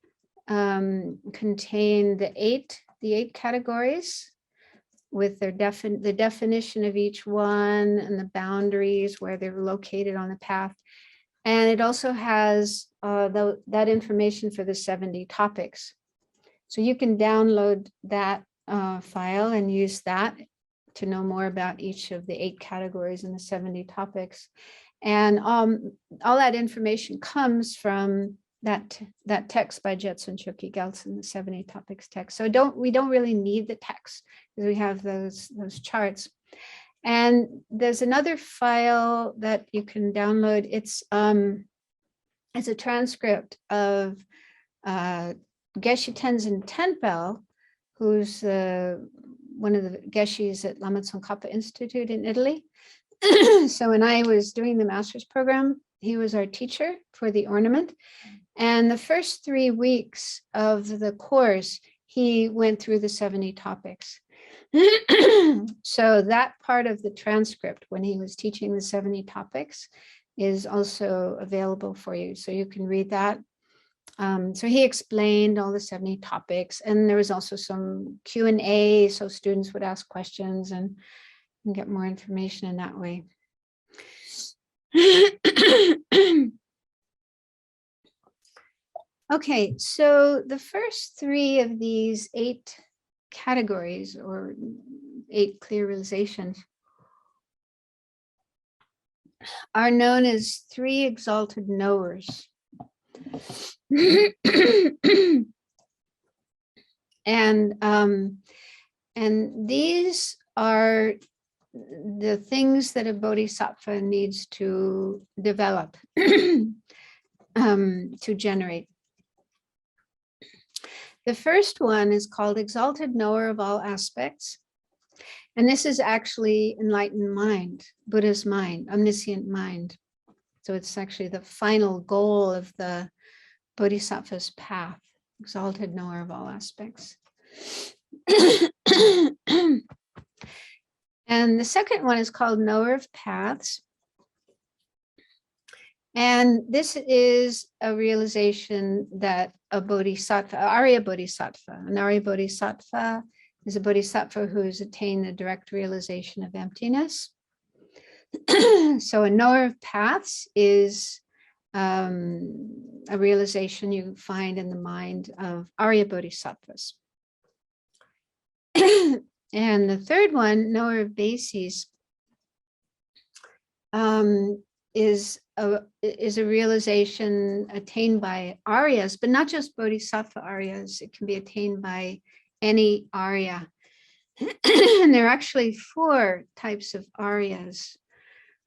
contain the eight categories with their the definition of each one and the boundaries where they're located on the path. And it also has that information for the 70 topics. So you can download that file and use that to know more about each of the 8 categories in the 70 topics. And all that information comes from that text by Jetsun Chokyi Gyaltsen, the 70 topics text. So we don't really need the text because we have those charts. And there's another file that you can download. It's a transcript of Geshe Tenzin Tenpel, who's one of the Geshis at Lama Tsongkhapa Institute in Italy. So when I was doing the master's program, he was our teacher for the Ornament. And the first 3 weeks of the course, he went through the 70 topics. So that part of the transcript, when he was teaching the 70 topics, is also available for you. So you can read that. So he explained all the 70 topics, and there was also some Q&A, so students would ask questions and get more information in that way. Okay, so the first 3 of these 8 categories, or 8 clear realizations, are known as 3 exalted knowers. And these are the things that a bodhisattva needs to develop to generate. The first one is called exalted knower of all aspects. And this is actually enlightened mind, Buddha's mind, omniscient mind. So it's actually the final goal of the bodhisattva's path, exalted knower of all aspects. And the second one is called knower of paths. And this is a realization that a bodhisattva, Arya bodhisattva, an Arya bodhisattva is a bodhisattva who has attained the direct realization of emptiness. So a knower of paths is a realization you find in the mind of Arya bodhisattvas. And the third one, knower of bases, is a realization attained by Aryas, but not just Bodhisattva Aryas. It can be attained by any Arya. And there are actually 4 types of Aryas.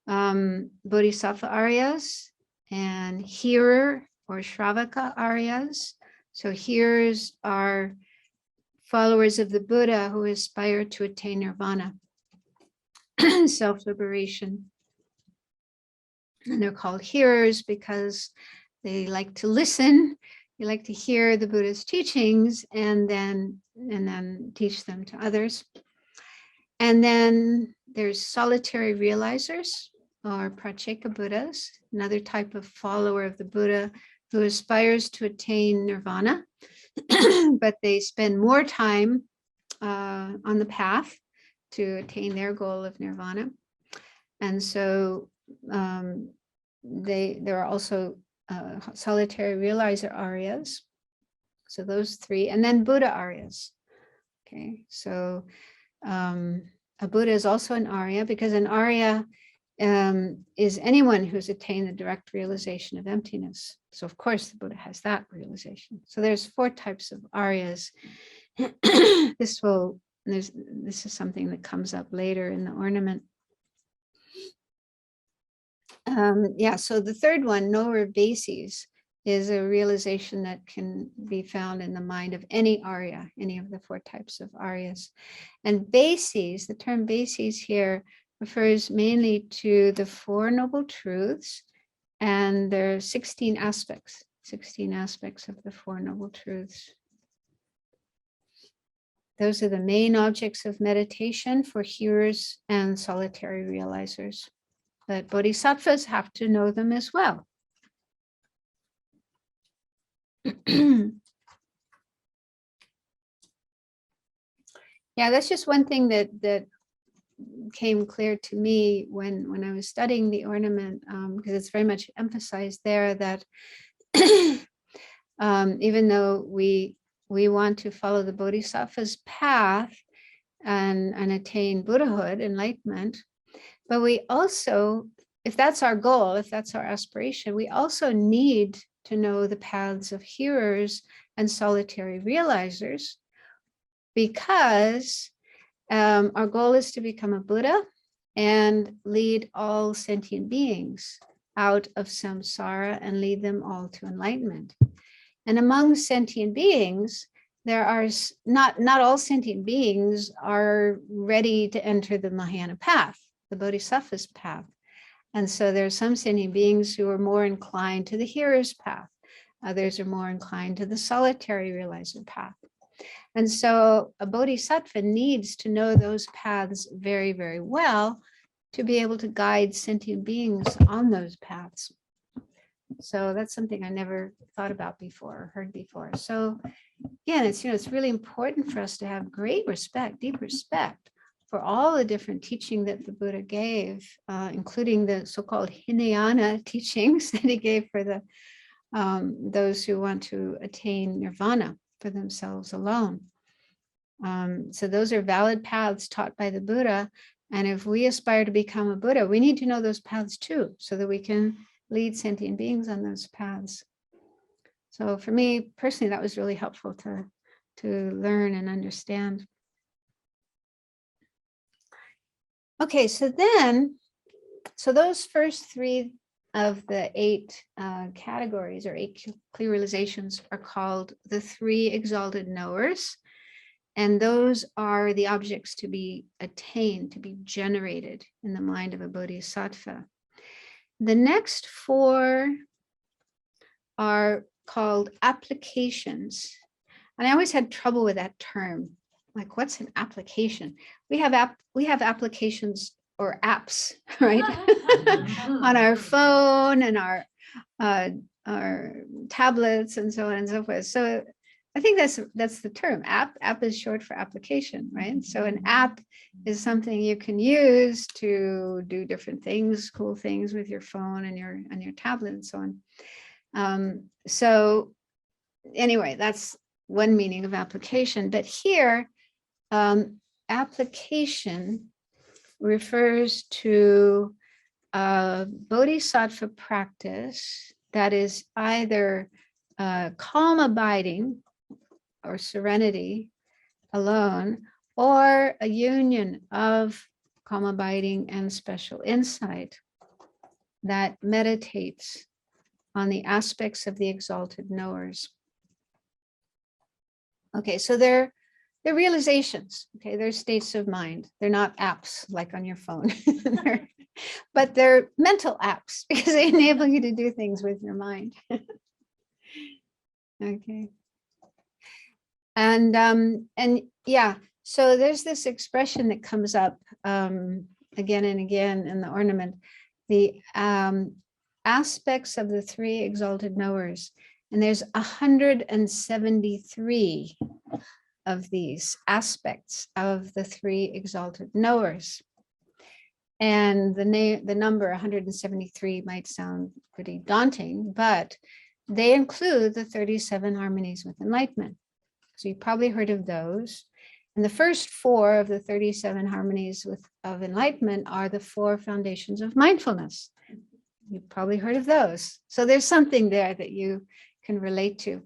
Bodhisattva Aryas and hearer or Shravaka Aryas. So hearers are followers of the Buddha who aspire to attain nirvana, self-liberation. And they're called hearers because they like to listen. They like to hear the Buddha's teachings and then teach them to others. And then there's solitary realizers or Pratyeka Buddhas, another type of follower of the Buddha who aspires to attain nirvana, but they spend more time on the path to attain their goal of nirvana. And so there are also solitary realizer Aryas. So those 3, and then Buddha Aryas. Okay, so a Buddha is also an Arya because an Arya is anyone who's attained the direct realization of emptiness. So of course the Buddha has that realization. So there's 4 types of Aryas. This is something that comes up later in the ornament. So the third one, knower of bases, is a realization that can be found in the mind of any Arya, any of the 4 types of Aryas. And bases, the term bases here refers mainly to the 4 noble truths, and there are 16 aspects of the 4 noble truths. Those are the main objects of meditation for hearers and solitary realizers. But bodhisattvas have to know them as well. Yeah, that's just one thing that came clear to me when I was studying the ornament, because it's very much emphasized there that even though we want to follow the bodhisattva's path and attain Buddhahood, enlightenment, but we also, if that's our goal, if that's our aspiration, we also need to know the paths of hearers and solitary realizers, because our goal is to become a Buddha and lead all sentient beings out of samsara and lead them all to enlightenment. And among sentient beings, there are not all sentient beings are ready to enter the Mahayana path, the Bodhisattva's path. And so there are some sentient beings who are more inclined to the hearer's path. Others are more inclined to the solitary realizer path. And so a bodhisattva needs to know those paths very, very well to be able to guide sentient beings on those paths. So that's something I never thought about before or heard before. So again, it's really important for us to have great respect, deep respect for all the different teaching that the Buddha gave, including the so-called Hinayana teachings that he gave for the those who want to attain nirvana for themselves alone. So those are valid paths taught by the Buddha. And if we aspire to become a Buddha, we need to know those paths too, so that we can lead sentient beings on those paths. So for me personally, that was really helpful to learn and understand. Okay, so those first 3 of the 8 categories or 8 clear realizations are called the 3 exalted knowers. And those are the objects to be attained, to be generated in the mind of a bodhisattva. The next 4 are called applications. And I always had trouble with that term. Like, what's an application? We have applications or apps, right? On our phone and our our tablets and so on and so forth. So I think that's the term. App is short for application, right? So an app is something you can use to do different things, cool things with your phone and your tablet and so on. So anyway, that's one meaning of application. But here, application refers to bodhisattva practice that is either calm abiding or serenity alone, or a union of calm abiding and special insight that meditates on the aspects of the exalted knowers. Okay, so they're realizations, okay, they're states of mind. They're not apps like on your phone, but they're mental apps because they enable you to do things with your mind. Okay. And yeah, so there's this expression that comes up again and again in the ornament, the aspects of the three exalted knowers. And there's 173 of these aspects of the three exalted knowers. And the number 173 might sound pretty daunting, but they include the 37 harmonies with enlightenment. So you've probably heard of those. And the first 4 of the 37 harmonies of enlightenment are the 4 foundations of mindfulness. You've probably heard of those. So there's something there that you can relate to.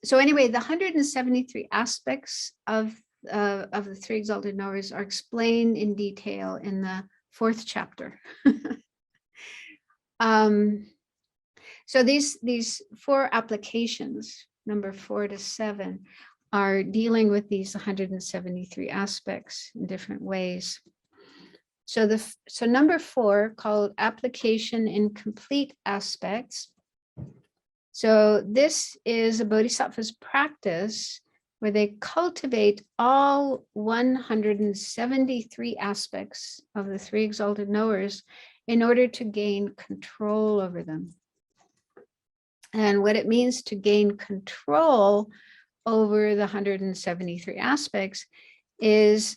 So anyway, the 173 aspects of the three exalted knowers are explained in detail in the 4th chapter. So these 4 applications, number 4 to 7, are dealing with these 173 aspects in different ways. So number 4, called application in complete aspects. So this is a bodhisattva's practice where they cultivate all 173 aspects of the three exalted knowers in order to gain control over them. And what it means to gain control over the 173 aspects is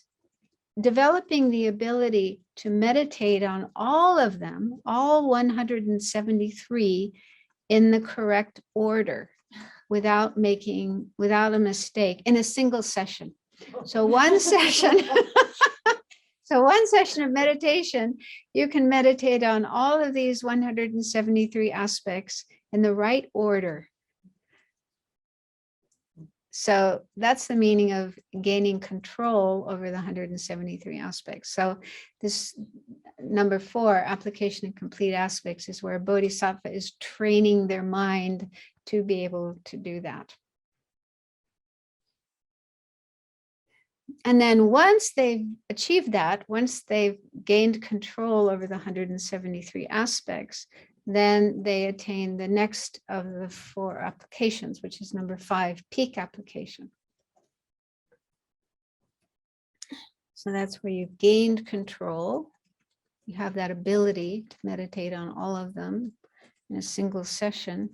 developing the ability to meditate on all of them, all 173, in the correct order without a mistake in a single session. So one session, one session of meditation, you can meditate on all of these 173 aspects in the right order. So that's the meaning of gaining control over the 173 aspects. So this number 4, application in complete aspects, is where a bodhisattva is training their mind to be able to do that. And then once they've achieved that, once they've gained control over the 173 aspects, then they attain the next of the 4 applications, which is number 5, peak application. So that's where you've gained control. You have that ability to meditate on all of them in a single session.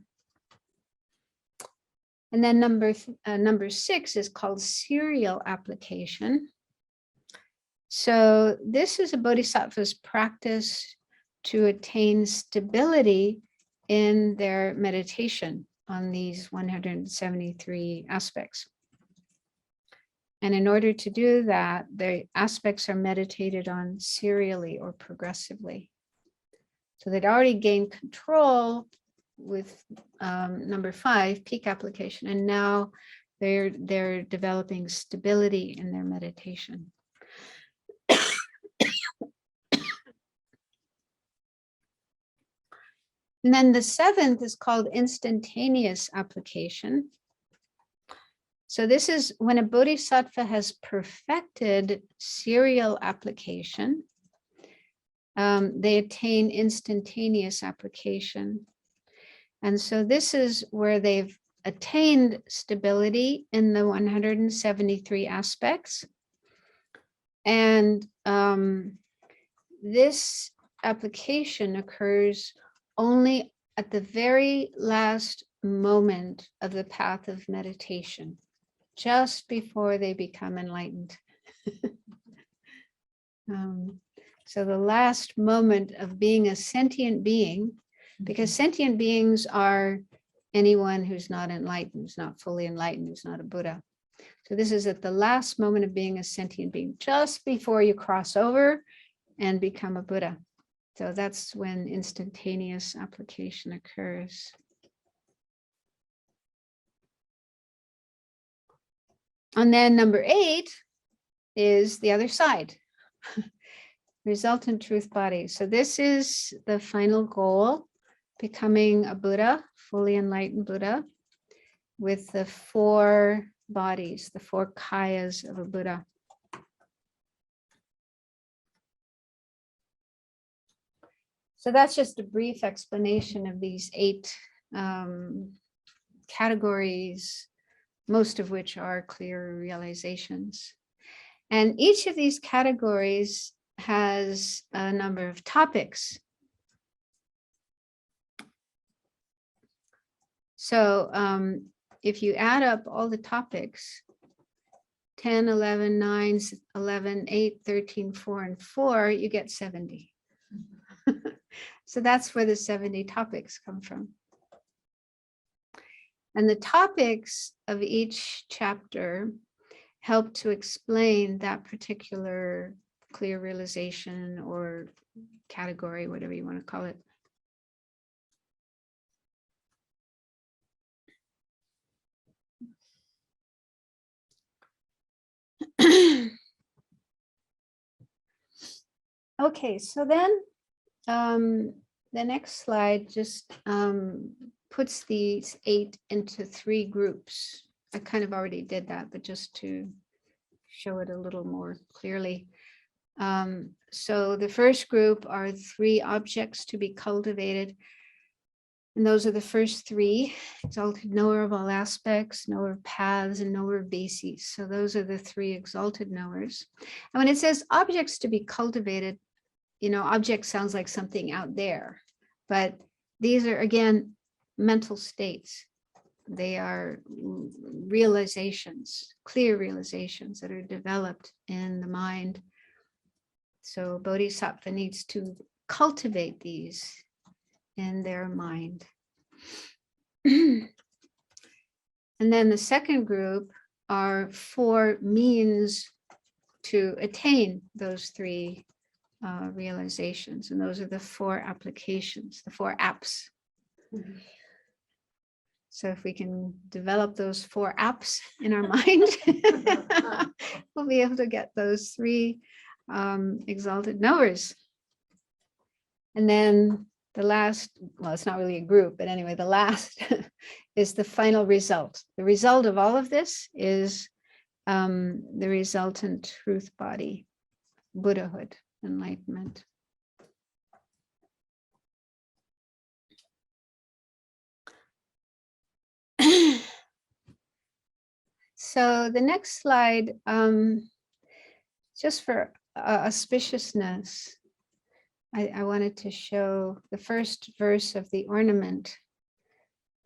And then number 6 is called serial application. So this is a bodhisattva's practice to attain stability in their meditation on these 173 aspects. And in order to do that, the aspects are meditated on serially or progressively. So they'd already gained control with number 5, peak application, and now they're developing stability in their meditation. And then the 7th is called instantaneous application. So this is when a bodhisattva has perfected serial application, they attain instantaneous application. And so this is where they've attained stability in the 173 aspects. And this application occurs only at the very last moment of the path of meditation, just before they become enlightened. So the last moment of being a sentient being, because sentient beings are anyone who's not enlightened, who's not fully enlightened, who's not a Buddha. So this is at the last moment of being a sentient being, just before you cross over and become a Buddha. So that's when instantaneous application occurs. And then number 8 is the other side, resultant truth body. So this is the final goal, becoming a Buddha, fully enlightened Buddha, with the 4 bodies, the 4 kayas of a Buddha. So that's just a brief explanation of these 8 categories, most of which are clear realizations. And each of these categories has a number of topics. So if you add up all the topics, 10, 11, 9, 11, 8, 13, 4, and 4, you get 70. So that's where the 70 topics come from. And the topics of each chapter help to explain that particular clear realization or category, whatever you want to call it. Okay, so then the next slide just puts these 8 into 3 groups. I kind of already did that, but just to show it a little more clearly. So the first group are 3 objects to be cultivated. And those are the first 3, exalted knower of all aspects, knower of paths, and knower of bases. So those are the 3 exalted knowers. And when it says objects to be cultivated, you know, object sounds like something out there, but these are, again, mental states. They are realizations, clear realizations that are developed in the mind. So Bodhisattva needs to cultivate these in their mind. And then the second group are 4 means to attain those 3 realizations. And those are the 4 applications, the 4 apps. So if we can develop those 4 apps in our mind, we'll be able to get those 3 exalted knowers. And then the last, well, it's not really a group, but anyway, the last is the final result. The result of all of this is the resultant truth body, Buddhahood, enlightenment. So the next slide, just for auspiciousness, I wanted to show the first verse of the Ornament.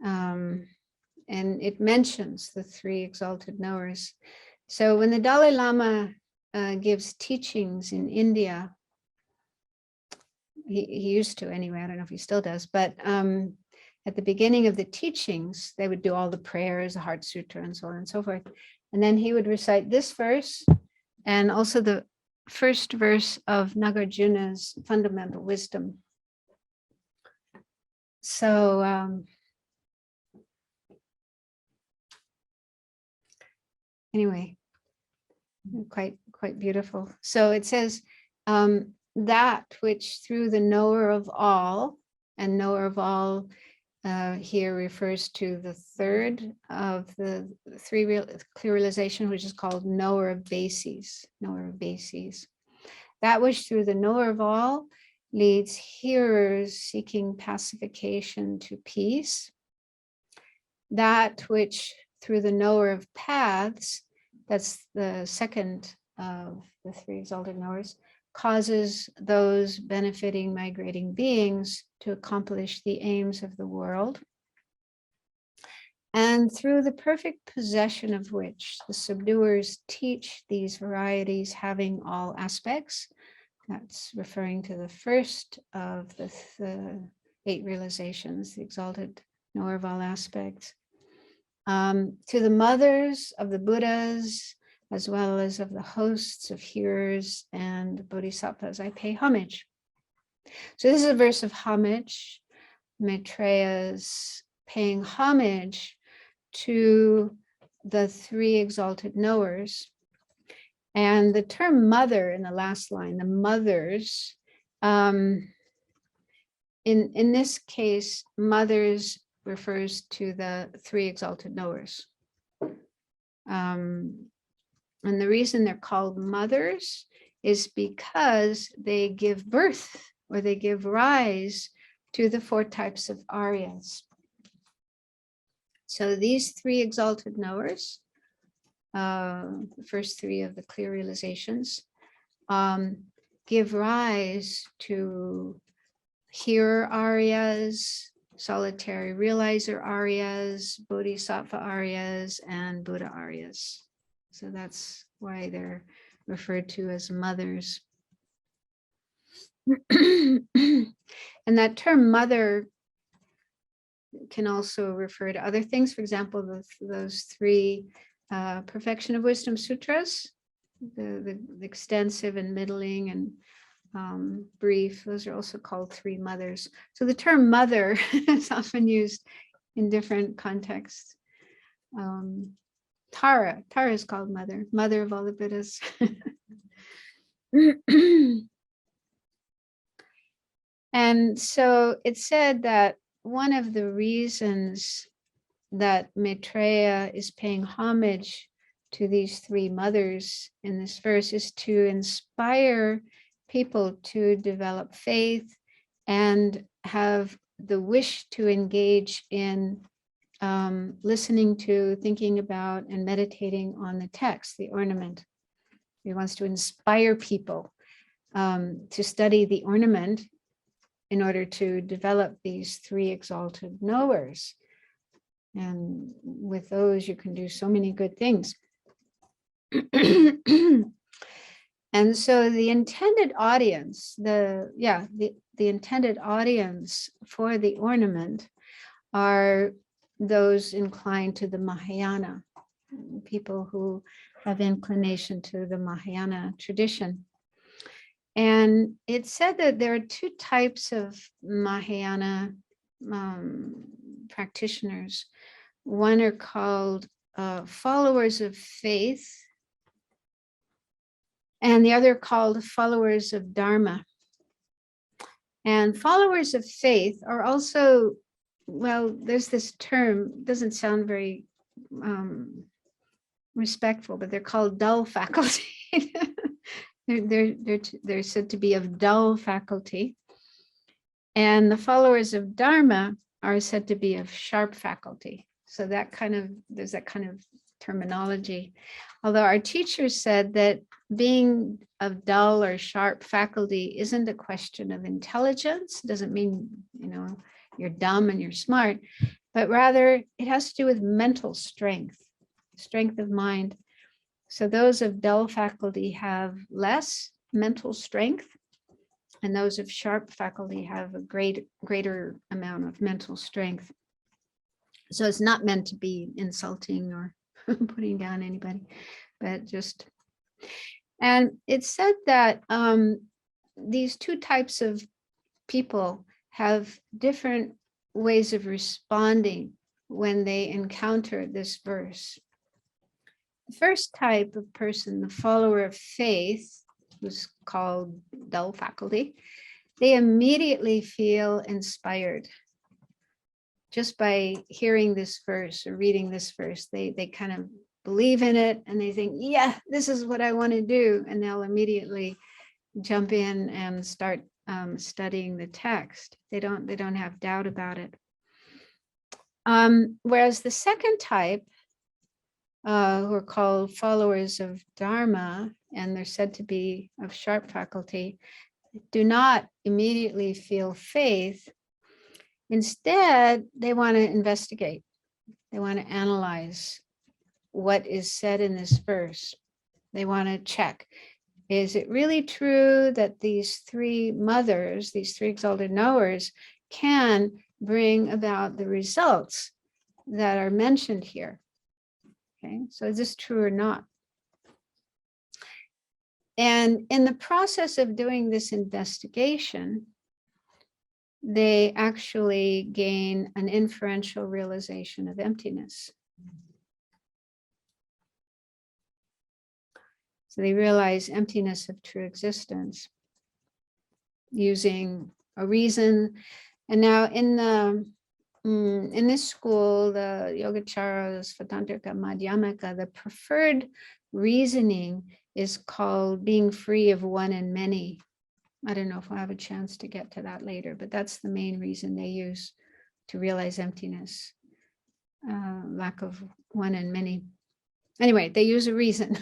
And it mentions the 3 exalted knowers. So when the Dalai Lama gives teachings in India, he used to anyway, I don't know if he still does, but at the beginning of the teachings, they would do all the prayers, the Heart Sutra, and so on and so forth. And then he would recite this verse and also the first verse of Nagarjuna's fundamental wisdom. So anyway, quite beautiful. So it says, that which through the knower of all, and knower of all here refers to the third of the 3 clear realization, which is called knower of bases, knower of bases. That which through the knower of all leads hearers seeking pacification to peace. That which through the knower of paths, that's the second of the 3 exalted knowers, causes those benefiting migrating beings to accomplish the aims of the world, and through the perfect possession of which the subduers teach these varieties having all aspects. That's referring to the first of the 8 realizations, the exalted knower of all aspects. To the mothers of the Buddhas, as well as of the hosts of hearers and bodhisattvas, I pay homage. So this is a verse of homage. Maitreya's paying homage to the 3 exalted knowers. And the term mother in the last line, the mothers, in this case, mothers refers to the 3 exalted knowers. And the reason they're called mothers is because they give birth or they give rise to the 4 types of Aryas. So these 3 exalted knowers, the first 3 of the clear realizations, give rise to hearer Aryas, solitary realizer Aryas, bodhisattva Aryas, and Buddha Aryas. So that's why they're referred to as mothers. And that term mother can also refer to other things. For example, those 3 Perfection of Wisdom Sutras, the extensive and middling and brief, those are also called 3 mothers. So the term mother is often used in different contexts. Tara is called mother of all the Buddhas. And so it said that one of the reasons that Maitreya is paying homage to these 3 mothers in this verse is to inspire people to develop faith and have the wish to engage in listening to, thinking about, and meditating on the text, the ornament. He wants to inspire people to study the ornament in order to develop these 3 exalted knowers. And with those, you can do so many good things. And so the intended audience, the intended audience for the ornament are those inclined to the Mahayana, people who have inclination to the Mahayana tradition. And it said that there are 2 types of Mahayana practitioners. One are called followers of faith, and the other called followers of Dharma. And followers of faith are also, well, there's this term, doesn't sound very respectful, but they're called dull faculty. They're said to be of dull faculty. And the followers of Dharma are said to be of sharp faculty. So there's that kind of terminology. Although our teacher said that being of dull or sharp faculty isn't a question of intelligence, doesn't mean, you're dumb and you're smart, but rather it has to do with mental strength of mind. So those of dull faculty have less mental strength, and those of sharp faculty have a greater amount of mental strength. So it's not meant to be insulting or putting down anybody, but just, and it said that these 2 types of people have different ways of responding when they encounter this verse. The first type of person, the follower of faith, who's called dull faculty, they immediately feel inspired. Just by hearing this verse or reading this verse, they kind of believe in it and they think, yeah, this is what I want to do. And they'll immediately jump in and start studying the text. They don't have doubt about it. Whereas the second type, who are called followers of Dharma, and they're said to be of sharp faculty, do not immediately feel faith. Instead, they want to investigate. They want to analyze what is said in this verse. They want to check, is it really true that these three mothers, these three exalted knowers, can bring about the results that are mentioned here? Okay, so is this true or not? And in the process of doing this investigation, they actually gain an inferential realization of emptiness. So they realize emptiness of true existence using a reason. And now in this school, the Yogacaras, Vatantrika, Madhyamaka, the preferred reasoning is called being free of one and many. I don't know if I'll have a chance to get to that later, but that's the main reason they use to realize emptiness, lack of one and many. Anyway, they use a reason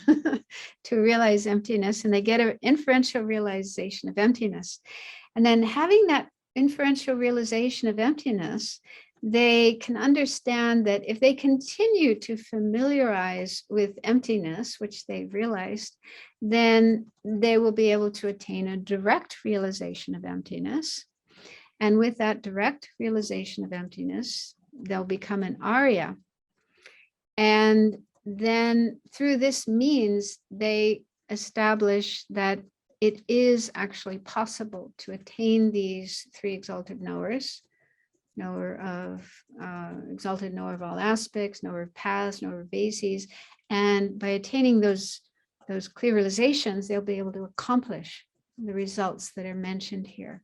to realize emptiness, and they get an inferential realization of emptiness. And then having that inferential realization of emptiness, they can understand that if they continue to familiarize with emptiness, which they've realized, then they will be able to attain a direct realization of emptiness. And with that direct realization of emptiness, they'll become an Arya. And then through this means, they establish that it is actually possible to attain these three exalted knowers, knower of exalted knower of all aspects, knower of paths, knower of bases. And by attaining those clear realizations, they'll be able to accomplish the results that are mentioned here.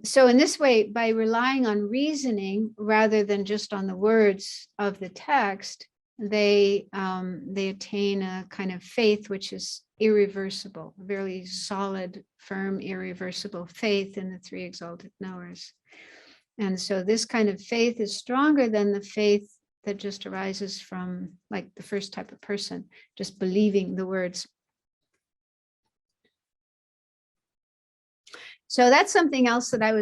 So in this way, by relying on reasoning rather than just on the words of the text, they attain a kind of faith which is irreversible, very solid, firm, irreversible faith in the three exalted knowers. And so this kind of faith is stronger than the faith that just arises from like the first type of person, just believing the words. So that's something else that I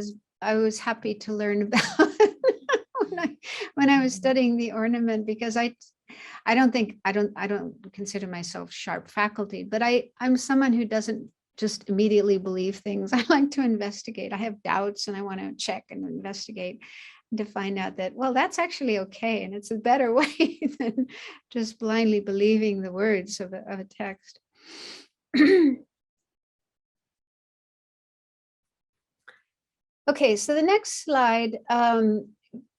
was happy to learn about when I was studying the Ornament, because I don't consider myself sharp faculty, but I'm someone who doesn't just immediately believe things. I like to investigate. I have doubts and I want to check and investigate to find out that, well, that's actually okay. And it's a better way than just blindly believing the words of a text. Okay, so the next slide,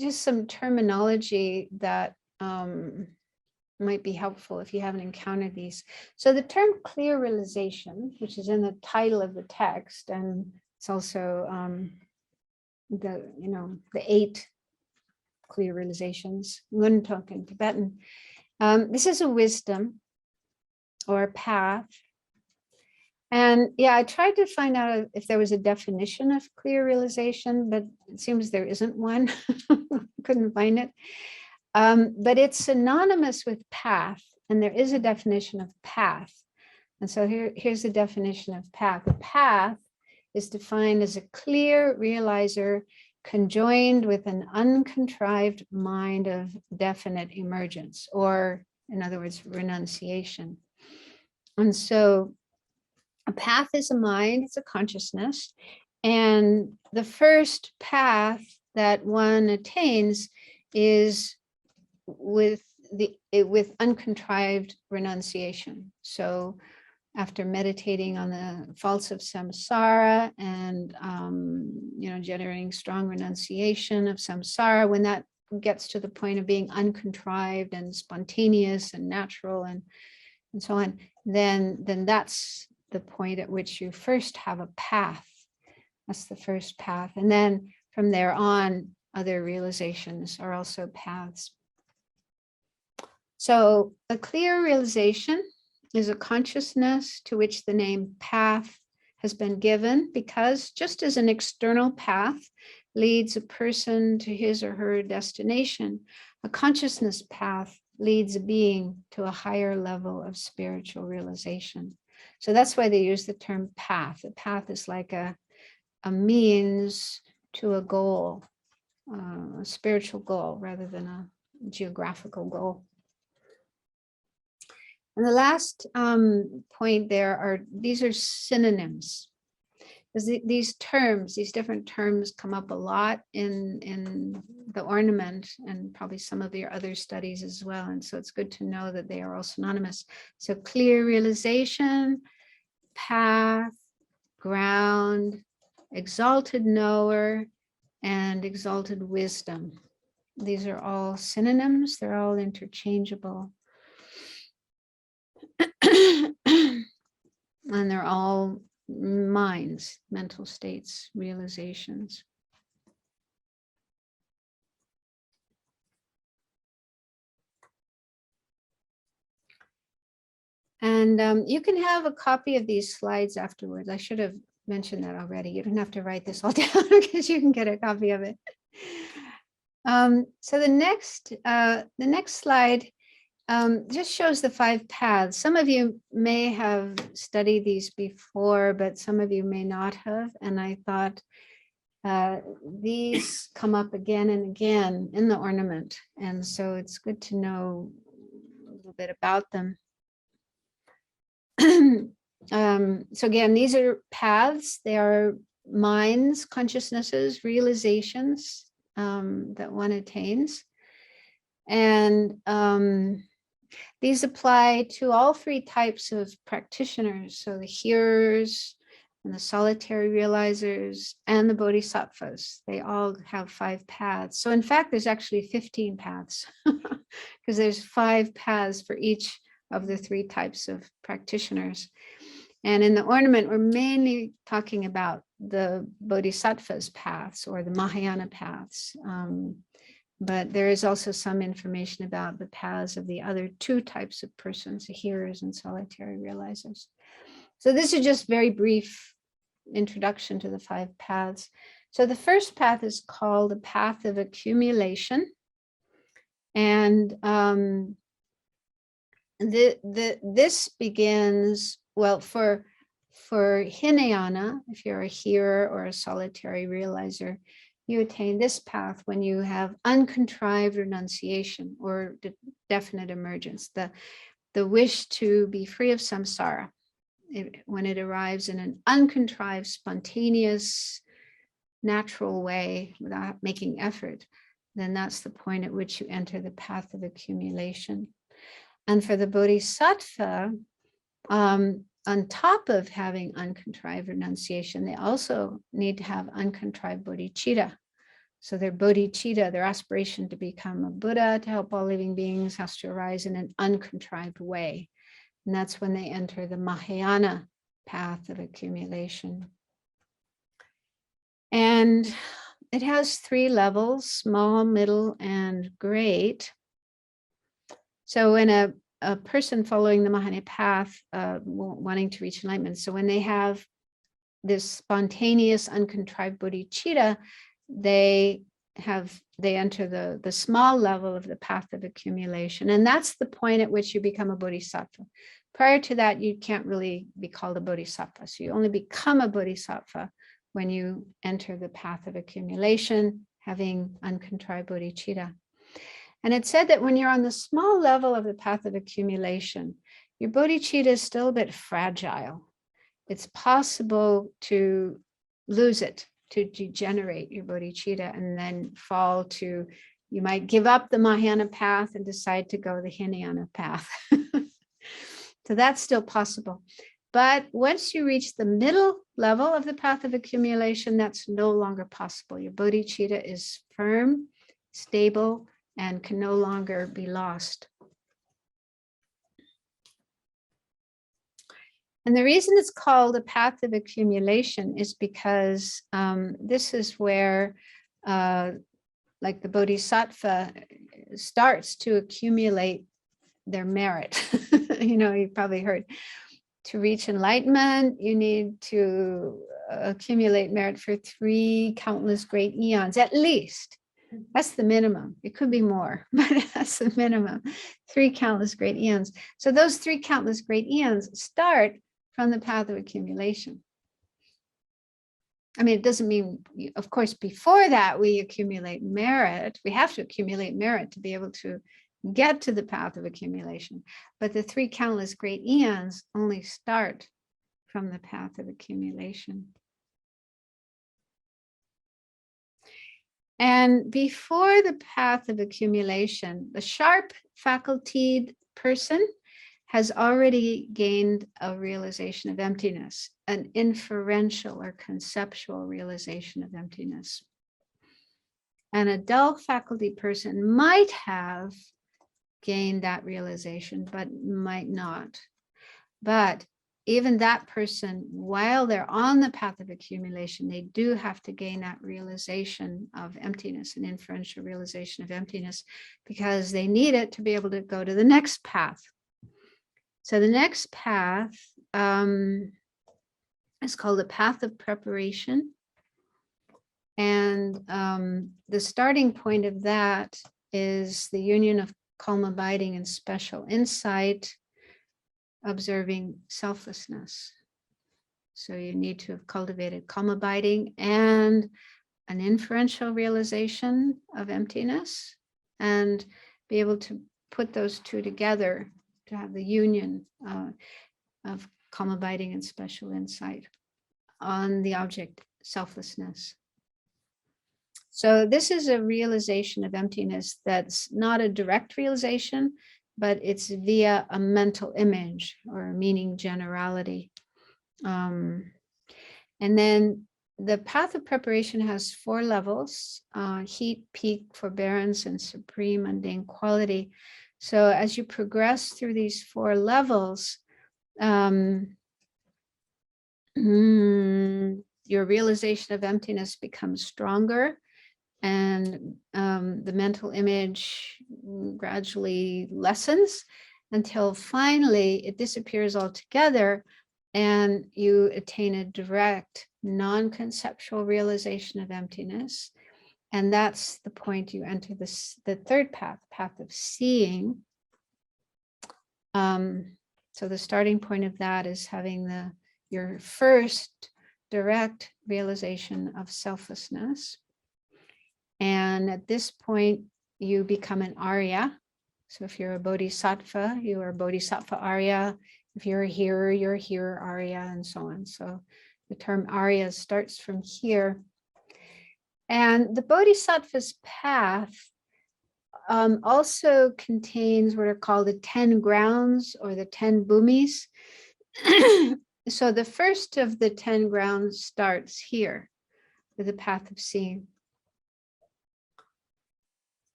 just some terminology that might be helpful if you haven't encountered these. So the term clear realization, which is in the title of the text, and it's also the 8 clear realizations, Nguntok in Tibetan. This is a wisdom or a path. And yeah, I tried to find out if there was a definition of clear realization, but it seems there isn't one. Couldn't find it. But it's synonymous with path, and there is a definition of path. And so here's the definition of path. A path is defined as a clear realizer conjoined with an uncontrived mind of definite emergence, or in other words, renunciation. And so a path is a mind, it's a consciousness. And the first path that one attains is with uncontrived renunciation. So after meditating on the faults of samsara and generating strong renunciation of samsara, when that gets to the point of being uncontrived and spontaneous and natural and so on, then that's the point at which you first have a path. That's the first path. And then from there on, other realizations are also paths. So a clear realization is a consciousness to which the name path has been given, because just as an external path leads a person to his or her destination, a consciousness path leads a being to a higher level of spiritual realization. So that's why they use the term path. A path is like a means to a goal, a spiritual goal rather than a geographical goal. And the last point there are, these are synonyms. Because these terms, these different terms come up a lot in the Ornament and probably some of your other studies as well. And so it's good to know that they are all synonymous. So clear realization, path, ground, exalted knower, and exalted wisdom. These are all synonyms. They're all interchangeable. And they're all minds, mental states, realizations. And you can have a copy of these slides afterwards. I should have mentioned that already. You don't have to write this all down because you can get a copy of it. So the next slide just shows the 5 paths. Some of you may have studied these before, but some of you may not have. And I thought these come up again and again in the Ornament. And so it's good to know a little bit about them. So again, these are paths. They are minds, consciousnesses, realizations that one attains. And these apply to all 3 types of practitioners. So the hearers and the solitary realizers and the bodhisattvas, they all have 5 paths. So in fact, there's actually 15 paths because there's 5 paths for each of the 3 types of practitioners. And in the Ornament, we're mainly talking about the bodhisattvas paths or the Mahayana paths. But there is also some information about the paths of the other 2 types of persons, the hearers and solitary realizers. So this is just very brief introduction to the 5 paths. So the first path is called the path of accumulation. And this begins, well, for Hinayana, if you're a hearer or a solitary realizer, you attain this path when you have uncontrived renunciation or definite emergence, the wish to be free of samsara. When it arrives in an uncontrived, spontaneous, natural way without making effort, then that's the point at which you enter the path of accumulation. And for the bodhisattva, on top of having uncontrived renunciation, they also need to have uncontrived bodhicitta. So their bodhicitta, their aspiration to become a Buddha, to help all living beings, has to arise in an uncontrived way. And that's when they enter the Mahayana path of accumulation. And it has 3 levels, small, middle, and great. So when a person following the Mahayana path, wanting to reach enlightenment, so when they have this spontaneous, uncontrived bodhicitta, they enter the small level of the path of accumulation. And that's the point at which you become a bodhisattva. Prior to that, you can't really be called a bodhisattva. So you only become a bodhisattva when you enter the path of accumulation, having uncontrived bodhicitta. And it said that when you're on the small level of the path of accumulation, your bodhicitta is still a bit fragile. It's possible to lose it, to degenerate your bodhicitta and then fall to, you might give up the Mahayana path and decide to go the Hinayana path. So that's still possible. But once you reach the middle level of the path of accumulation, that's no longer possible. Your bodhicitta is firm, stable, and can no longer be lost. And the reason it's called a path of accumulation is because this is where, like the bodhisattva starts to accumulate their merit. You know, you've probably heard, to reach enlightenment, you need to accumulate merit for 3 countless great eons, at least. That's the minimum. It could be more, but that's the minimum. 3 countless great eons. So those 3 countless great eons start from the path of accumulation. I mean, it doesn't mean, of course, before that we accumulate merit. We have to accumulate merit to be able to get to the path of accumulation. But the 3 countless great eons only start from the path of accumulation. And before the path of accumulation, the sharp facultied person has already gained a realization of emptiness, an inferential or conceptual realization of emptiness. And a dull faculty person might have gained that realization, but might not. But even that person, while they're on the path of accumulation, they do have to gain that realization of emptiness, an inferential realization of emptiness, because they need it to be able to go to the next path. So the next path is called the path of preparation. And the starting point of that is the union of calm abiding and special insight, observing selflessness. So you need to have cultivated calm abiding and an inferential realization of emptiness, and be able to put those two together to have the union of calm abiding and special insight on the object selflessness. So this is a realization of emptiness that's not a direct realization, but it's via a mental image or a meaning generality. And then the path of preparation has 4 levels: heat, peak, forbearance, and supreme mundane quality. So as you progress through these 4 levels, your realization of emptiness becomes stronger, and the mental image gradually lessens until finally it disappears altogether, and you attain a direct non-conceptual realization of emptiness. And that's the point you enter the 3rd path, path of seeing. So the starting point of that is having your first direct realization of selflessness. And at this point, you become an Arya. So if you're a Bodhisattva, you are Bodhisattva Arya. If you're a hearer, you're a hearer Arya, and so on. So the term Arya starts from here. And the Bodhisattva's path also contains what are called the 10 grounds or the 10 bhumis. So the first of the 10 grounds starts here with the path of seeing.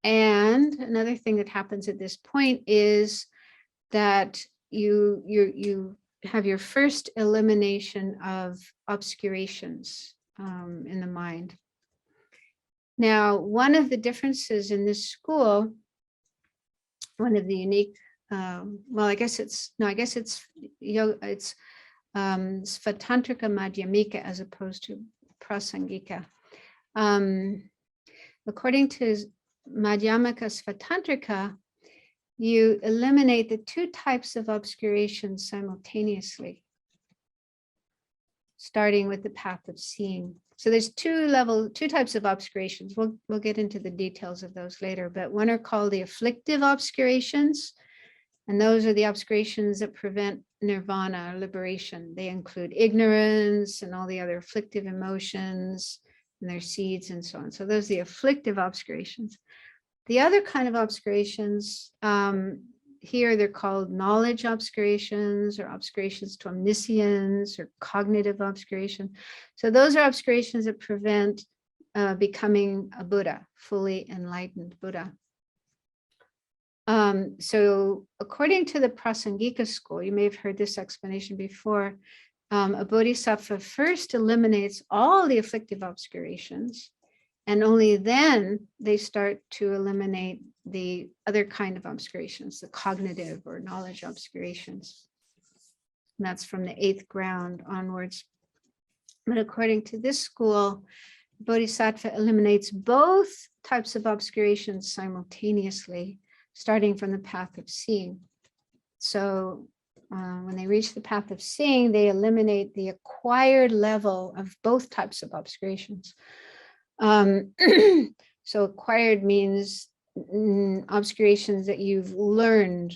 And another thing that happens at this point is that you have your first elimination of obscurations in the mind. Now, one of the differences in this school, one of the unique, it's Svatantrika Madhyamika as opposed to Prasangika. According to Madhyamaka Svatantrika, you eliminate the 2 types of obscurations simultaneously, starting with the path of seeing. So there's 2 types of obscurations. We'll get into the details of those later, but one are called the afflictive obscurations, and those are the obscurations that prevent nirvana or liberation. They include ignorance and all the other afflictive emotions and their seeds and so on. So those are the afflictive obscurations. The other kind of obscurations, here they're called knowledge obscurations or obscurations to omniscience or cognitive obscuration. So those are obscurations that prevent becoming a Buddha, fully enlightened Buddha. So according to the Prasangika school, you may have heard this explanation before, a bodhisattva first eliminates all the afflictive obscurations, and only then they start to eliminate the other kind of obscurations, the cognitive or knowledge obscurations. And that's from the 8th ground onwards. But according to this school, Bodhisattva eliminates both types of obscurations simultaneously, starting from the path of seeing. So when they reach the path of seeing, they eliminate the acquired level of both types of obscurations. So acquired means obscurations that you've learned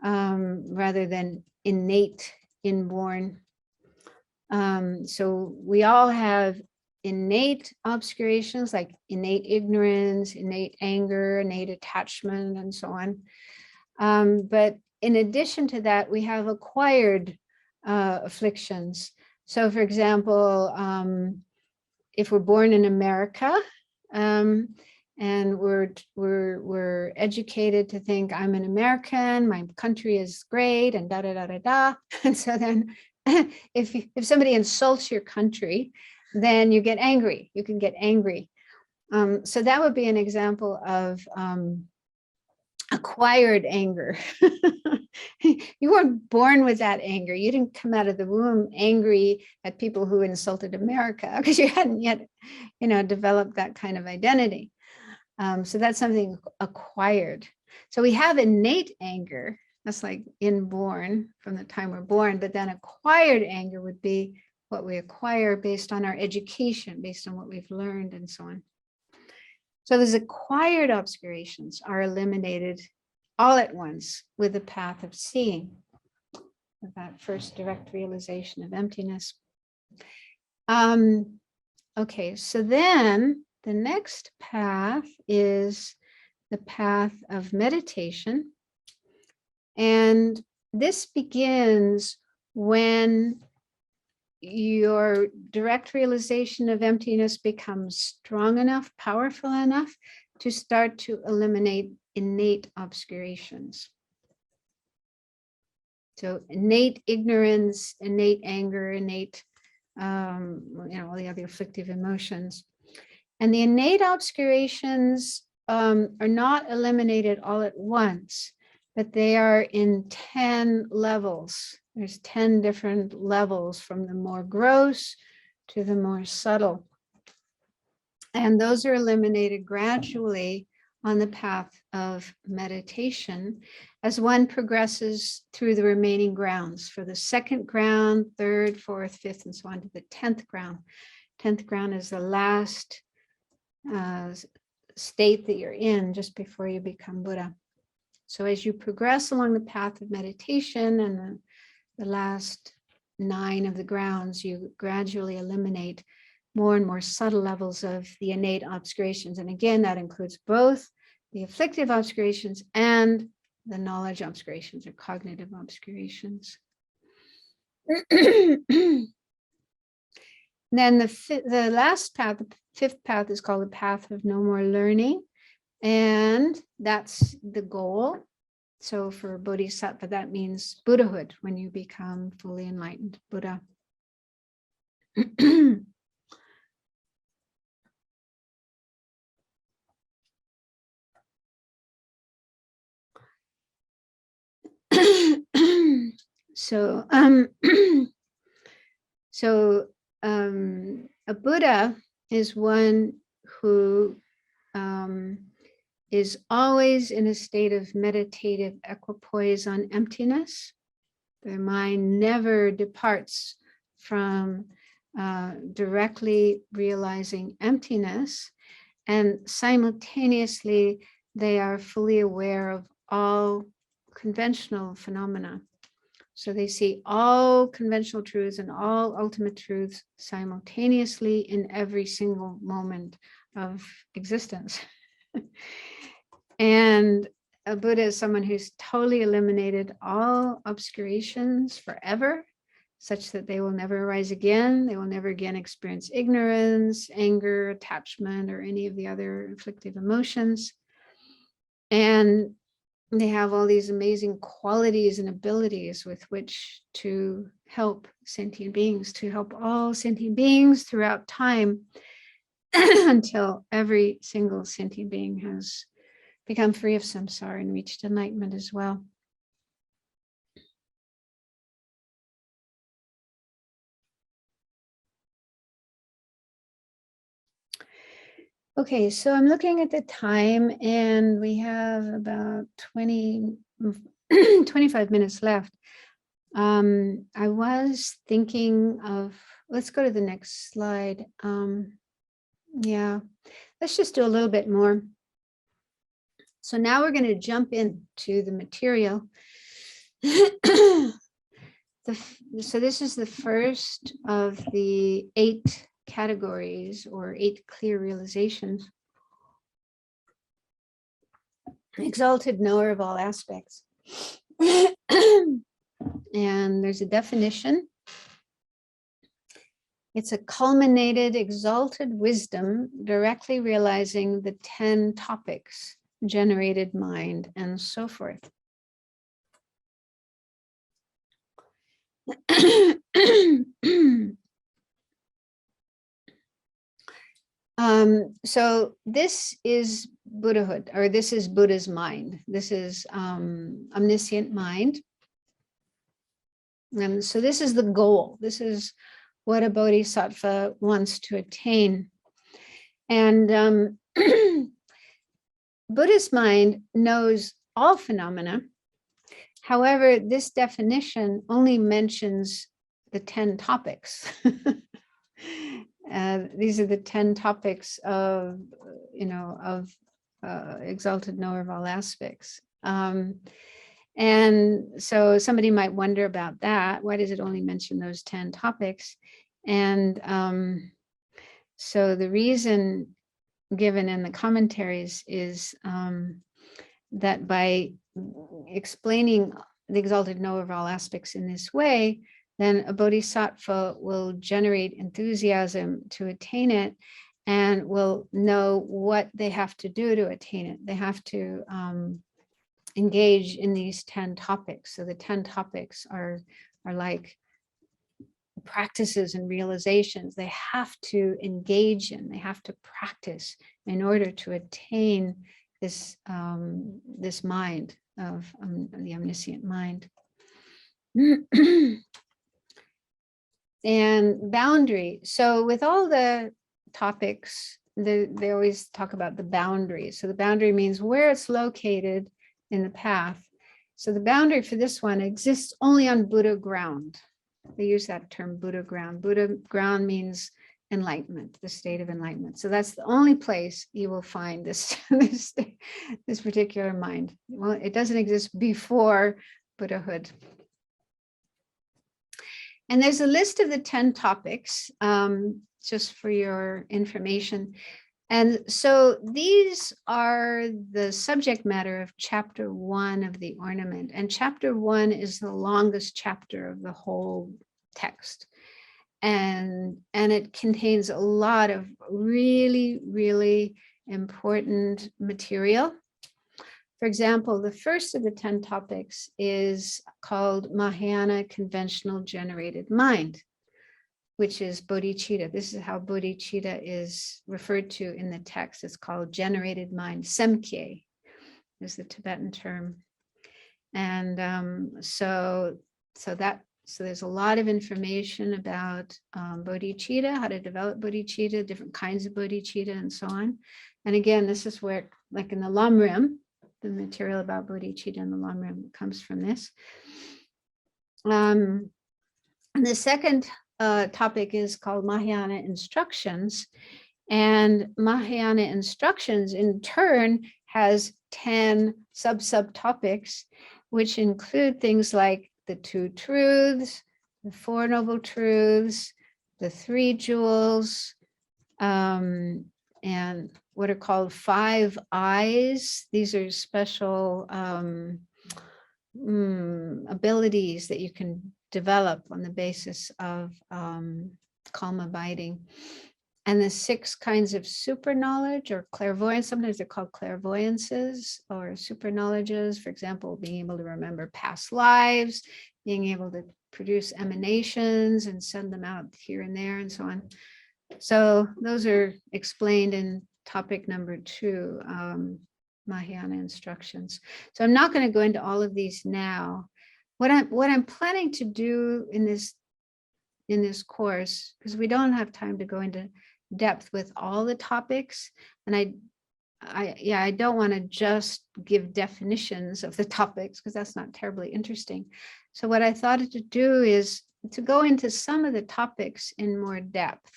rather than innate, inborn. So we all have innate obscurations like innate ignorance, innate anger, innate attachment, and so on. But in addition to that, we have acquired afflictions. So for example, if we're born in America, and we're educated to think I'm an American, my country is great, and da da da da da. And so then, if somebody insults your country, then you get angry. You can get angry. So that would be an example of acquired anger. You weren't born with that anger. You didn't come out of the womb angry at people who insulted America because you hadn't yet, developed that kind of identity. So that's something acquired. So we have innate anger. That's like inborn from the time we're born, but then acquired anger would be what we acquire based on our education, based on what we've learned and so on. So those acquired obscurations are eliminated all at once with the path of seeing, with that first direct realization of emptiness. Okay, so then the next path is the path of meditation. And this begins when your direct realization of emptiness becomes strong enough, powerful enough to start to eliminate innate obscurations. So innate ignorance, innate anger, innate, all the other afflictive emotions. And the innate obscurations are not eliminated all at once, but they are in 10 levels. There's 10 different levels from the more gross to the more subtle. And those are eliminated gradually on the path of meditation as one progresses through the remaining grounds for the second ground, third, fourth, fifth, and so on to the 10th ground. 10th ground is the last state that you're in just before you become Buddha. So as you progress along the path of meditation and the last 9 of the grounds, you gradually eliminate more and more subtle levels of the innate obscurations. And again, that includes both the afflictive obscurations and the knowledge obscurations or cognitive obscurations. Then the last path, the 5th path, is called the path of no more learning. And that's the goal. So for Bodhisattva, that means Buddhahood, when you become fully enlightened Buddha. So, a Buddha is one who is always in a state of meditative equipoise on emptiness. Their mind never departs from directly realizing emptiness, and simultaneously they are fully aware of all conventional phenomena. So they see all conventional truths and all ultimate truths simultaneously in every single moment of existence. And a Buddha is someone who's totally eliminated all obscurations forever, such that they will never arise again. They will never again experience ignorance, anger, attachment, or any of the other afflictive emotions. And they have all these amazing qualities and abilities with which to help sentient beings, to help all sentient beings throughout time until every single sentient being has become free of samsara and reached enlightenment as well. Okay, so I'm looking at the time and we have about 25 minutes left. I was thinking of, let's go to the next slide. Yeah, let's just do a little bit more. So now we're going to jump into the material. So this is the first of the 8 categories or 8 clear realizations. Exalted knower of all aspects. And there's a definition. It's a culminated, exalted wisdom directly realizing the 10 topics, generated mind, and so forth. So this is Buddhahood, or this is Buddha's mind. This is omniscient mind. And so this is the goal. This is what a bodhisattva wants to attain. And Buddha's mind knows all phenomena. However, this definition only mentions the 10 topics. These are the 10 topics of, exalted knower of all aspects. And so somebody might wonder about that. Why does it only mention those 10 topics? And so the reason given in the commentaries is that by explaining the exalted knower of all aspects in this way, then a bodhisattva will generate enthusiasm to attain it and will know what they have to do to attain it. They have to engage in these 10 topics. So the 10 topics are like practices and realizations they have to engage in, they have to practice in order to attain this, this mind of the omniscient mind. And boundary. So with all the topics, they always talk about the boundary. So the boundary means where it's located in the path. So the boundary for this one exists only on Buddha ground. They use that term Buddha ground. Buddha ground means enlightenment, the state of enlightenment. So that's the only place you will find this, this particular mind. Well, it doesn't exist before Buddhahood. And there's a list of the 10 topics, just for your information. And so these are the subject matter of chapter 1 of the Ornament. And chapter 1 is the longest chapter of the whole text. And it contains a lot of really, really important material. For example, the first of the 10 topics is called Mahayana conventional generated mind, which is bodhicitta. This is how bodhicitta is referred to in the text. It's called generated mind. Sangye is the Tibetan term. And so there's a lot of information about bodhicitta, how to develop bodhicitta, different kinds of bodhicitta, and so on. And again, this is where, like in the Lamrim, the material about bodhicitta and the Lamrim comes from this. And the second topic is called Mahayana instructions. And Mahayana instructions in turn has 10 subtopics, which include things like the 2 truths, the 4 noble truths, the 3 jewels, and what are called 5 eyes. These are special abilities that you can develop on the basis of calm abiding. And the 6 kinds of super knowledge or clairvoyance, sometimes they're called clairvoyances or super knowledges. For example, being able to remember past lives, being able to produce emanations and send them out here and there and so on. So those are explained in topic number 2, Mahayana instructions. So I'm not going to go into all of these now. What I'm planning to do in this course, because we don't have time to go into depth with all the topics. And I don't want to just give definitions of the topics because that's not terribly interesting. So what I thought to do is to go into some of the topics in more depth,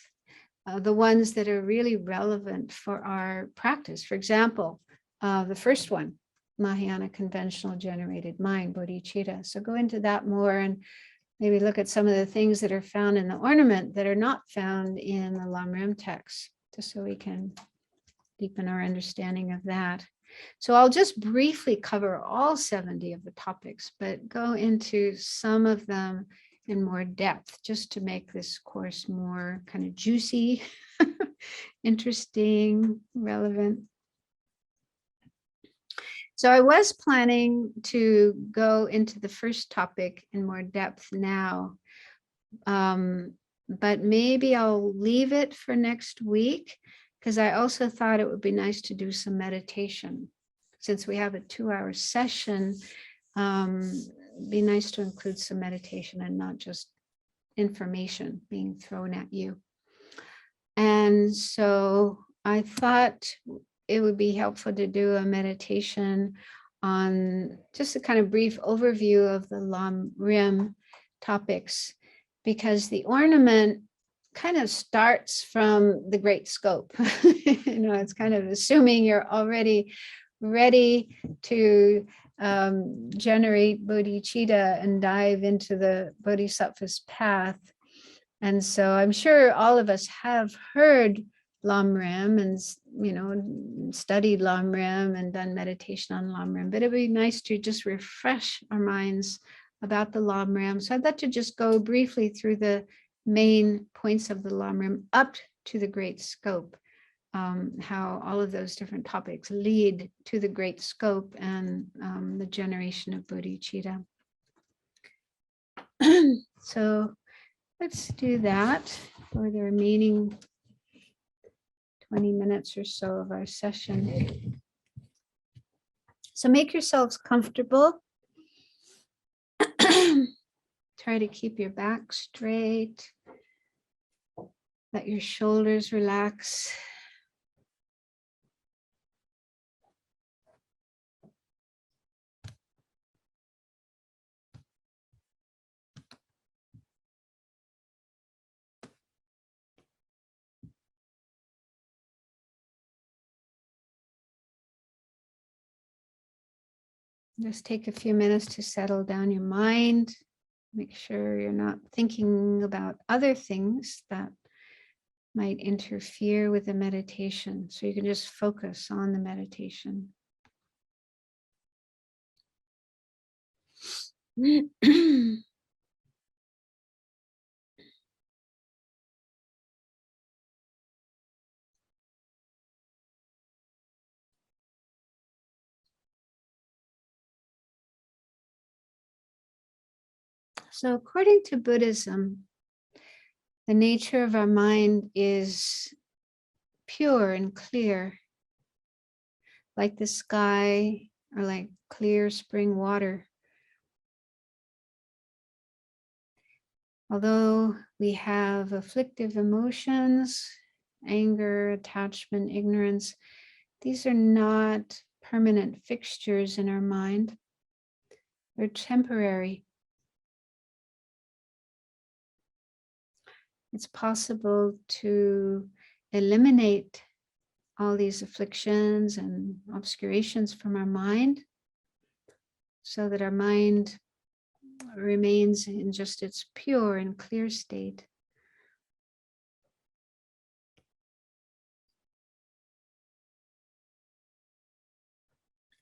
the ones that are really relevant for our practice. For example, the first one, Mahayana conventional generated mind, bodhicitta. So go into that more and maybe look at some of the things that are found in the ornament that are not found in the Lamrim text, just so we can deepen our understanding of that. So I'll just briefly cover all 70 of the topics, but go into some of them in more depth, just to make this course more kind of juicy, interesting, relevant. So I was planning to go into the first topic in more depth now, but maybe I'll leave it for next week, because I also thought it would be nice to do some meditation. Since we have a 2-hour session, be nice to include some meditation and not just information being thrown at you. And so I thought it would be helpful to do a meditation on just a kind of brief overview of the Lamrim topics, because the ornament kind of starts from the great scope. It's kind of assuming you're already ready to generate bodhicitta and dive into the bodhisattva's path. And so I'm sure all of us have heard Lamrim and studied Lamrim and done meditation on Lamrim, but it'd be nice to just refresh our minds about the Lamrim. So I'd like to just go briefly through the main points of the Lamrim up to the great scope, how all of those different topics lead to the great scope and the generation of bodhicitta. So let's do that for the remaining 20 minutes or so of our session. So make yourselves comfortable. Try to keep your back straight. Let your shoulders relax. Just take a few minutes to settle down your mind. Make sure you're not thinking about other things that might interfere with the meditation. So you can just focus on the meditation. So according to Buddhism, the nature of our mind is pure and clear, like the sky or like clear spring water. Although we have afflictive emotions, anger, attachment, ignorance, these are not permanent fixtures in our mind. They're temporary. It's possible to eliminate all these afflictions and obscurations from our mind so that our mind remains in just its pure and clear state.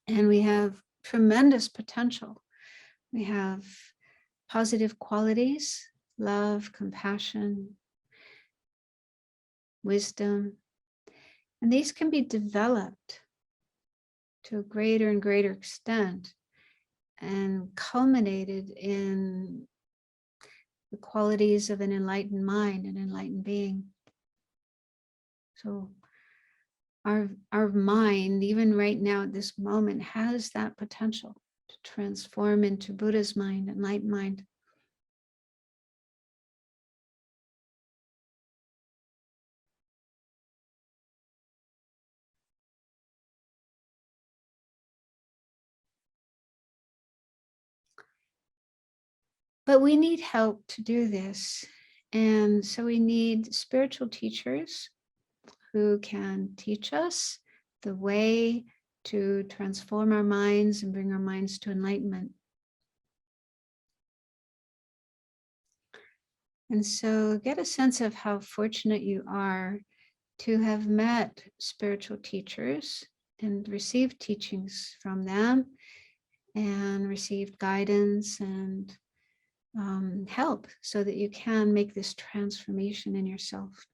And we have tremendous potential. We have positive qualities, love, compassion, wisdom, and these can be developed to a greater and greater extent and culminated in the qualities of an enlightened mind, an enlightened being. So our mind, even right now at this moment, has that potential to transform into Buddha's mind, enlightened mind. But we need help to do this. And so we need spiritual teachers who can teach us the way to transform our minds and bring our minds to enlightenment. And so get a sense of how fortunate you are to have met spiritual teachers and received teachings from them and received guidance and help so that you can make this transformation in yourself.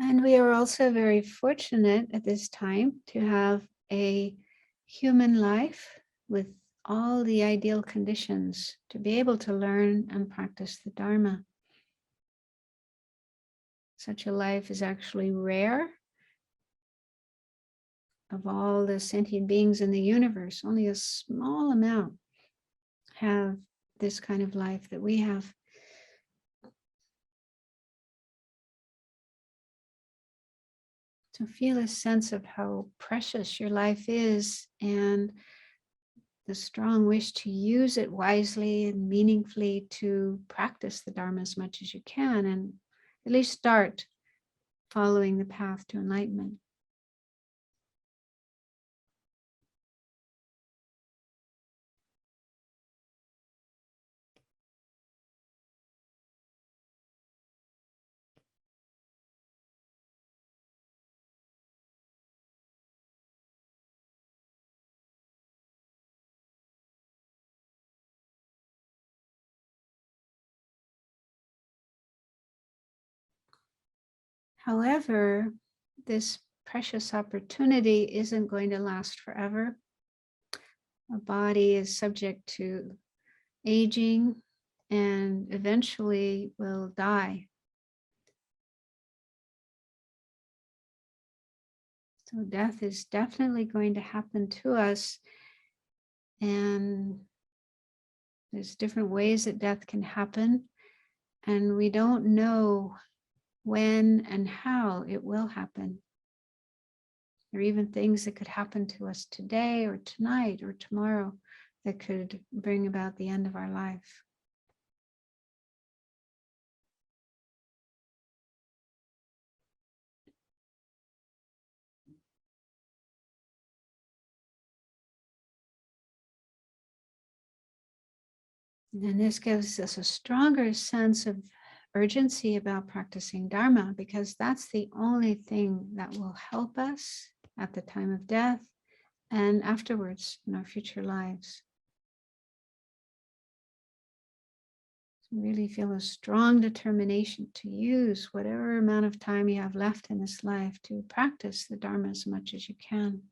And we are also very fortunate at this time to have a human life with all the ideal conditions to be able to learn and practice the Dharma. Such a life is actually rare. Of all the sentient beings in the universe, only a small amount have this kind of life that we have. To feel a sense of how precious your life is and the strong wish to use it wisely and meaningfully to practice the Dharma as much as you can and at least start following the path to enlightenment. However, this precious opportunity isn't going to last forever. Our body is subject to aging and eventually will die. So death is definitely going to happen to us. And there's different ways that death can happen. And we don't know when and how it will happen. There are even things that could happen to us today or tonight or tomorrow that could bring about the end of our life. And this gives us a stronger sense of urgency about practicing Dharma, because that's the only thing that will help us at the time of death and afterwards in our future lives. So really feel a strong determination to use whatever amount of time you have left in this life to practice the Dharma as much as you can.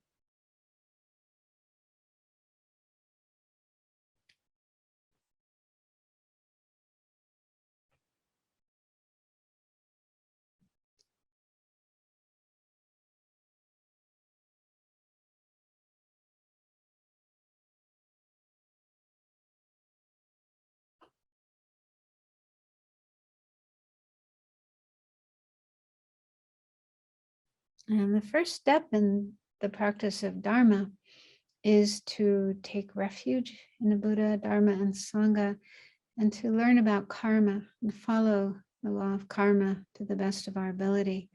And the first step in the practice of Dharma is to take refuge in the Buddha, Dharma, and Sangha, and to learn about karma and follow the law of karma to the best of our ability.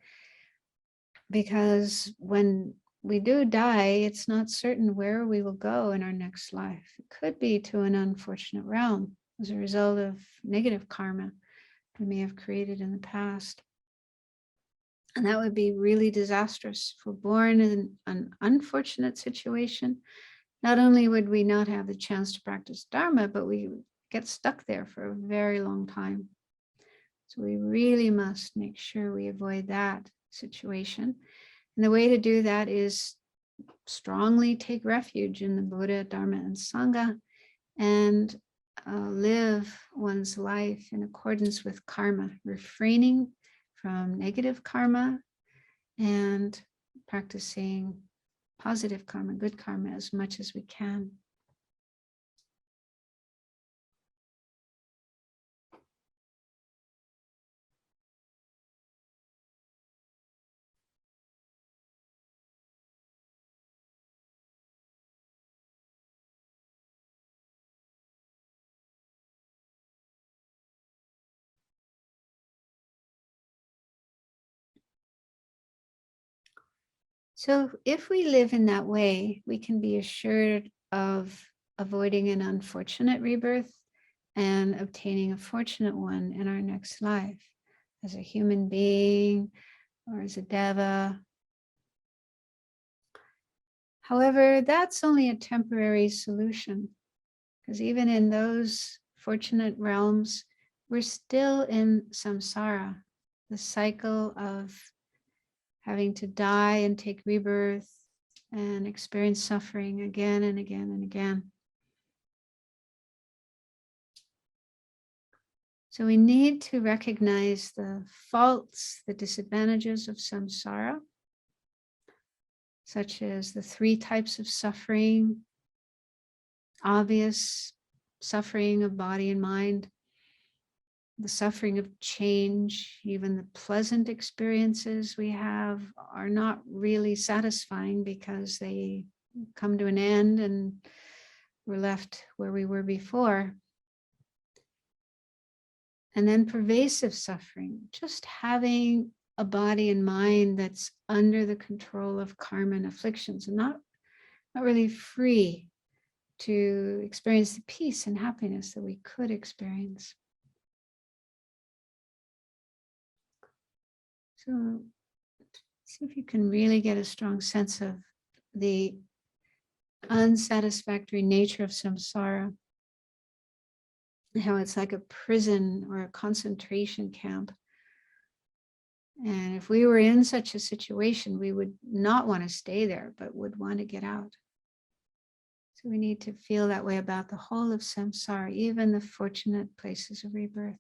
Because when we do die, it's not certain where we will go in our next life. It could be to an unfortunate realm as a result of negative karma we may have created in the past. And that would be really disastrous. If we're born in an unfortunate situation, not only would we not have the chance to practice Dharma, but we would get stuck there for a very long time. So we really must make sure we avoid that situation. And the way to do that is strongly take refuge in the Buddha, Dharma, and Sangha, and live one's life in accordance with karma, refraining from negative karma and practicing positive karma, good karma, as much as we can. So if we live in that way, we can be assured of avoiding an unfortunate rebirth and obtaining a fortunate one in our next life as a human being or as a deva. However, that's only a temporary solution, because even in those fortunate realms, we're still in samsara, the cycle of having to die and take rebirth and experience suffering again and again and again. So we need to recognize the faults, the disadvantages of samsara, such as the 3 types of suffering, obvious suffering of body and mind, the suffering of change, even the pleasant experiences we have are not really satisfying because they come to an end and we're left where we were before. And then pervasive suffering, just having a body and mind that's under the control of karma and afflictions and not really free to experience the peace and happiness that we could experience. So see if you can really get a strong sense of the unsatisfactory nature of samsara, how it's like a prison or a concentration camp. And if we were in such a situation, we would not want to stay there, but would want to get out. So we need to feel that way about the whole of samsara, even the fortunate places of rebirth.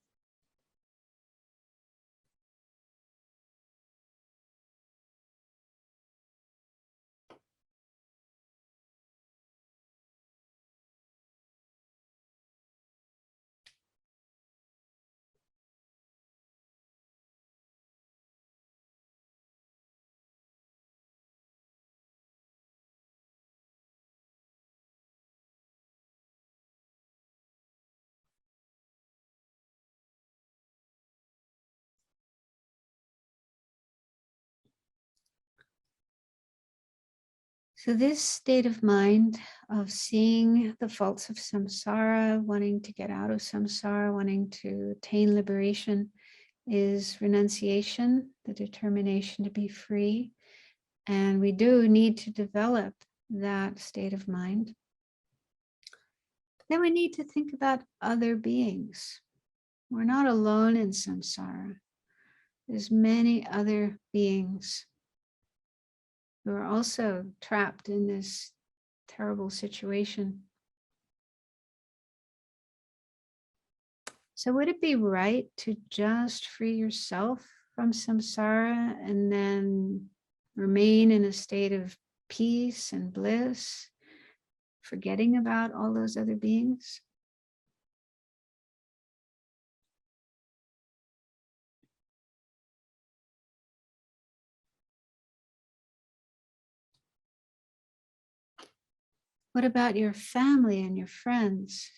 So this state of mind of seeing the faults of samsara, wanting to get out of samsara, wanting to attain liberation, is renunciation, the determination to be free. And we do need to develop that state of mind. Then we need to think about other beings. We're not alone in samsara. There's many other beings who are also trapped in this terrible situation. So would it be right to just free yourself from samsara and then remain in a state of peace and bliss, forgetting about all those other beings? What about your family and your friends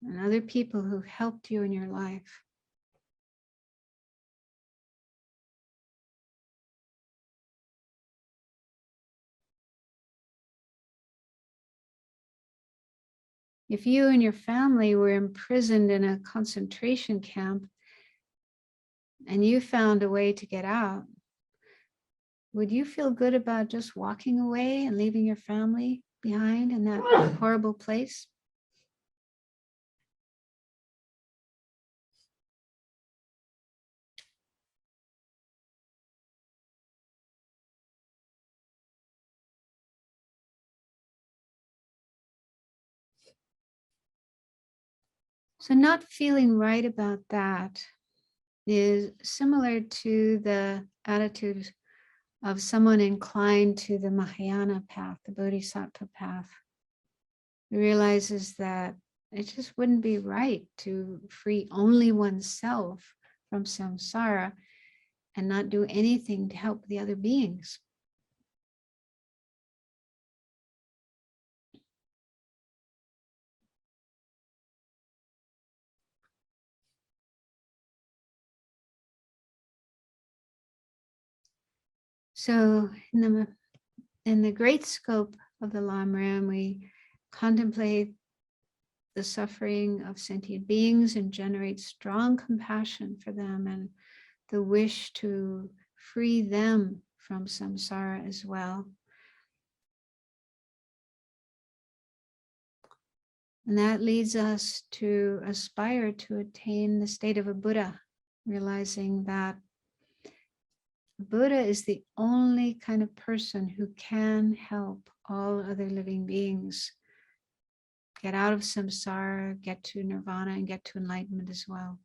and other people who helped you in your life? If you and your family were imprisoned in a concentration camp and you found a way to get out, would you feel good about just walking away and leaving your family behind in that horrible place? So not feeling right about that is similar to the attitude of someone inclined to the Mahayana path, the Bodhisattva path, who realizes that it just wouldn't be right to free only oneself from samsara and not do anything to help the other beings. So in the great scope of the Lamrim, we contemplate the suffering of sentient beings and generate strong compassion for them and the wish to free them from samsara as well. And that leads us to aspire to attain the state of a Buddha, realizing that Buddha is the only kind of person who can help all other living beings get out of samsara, get to nirvana, and get to enlightenment as well.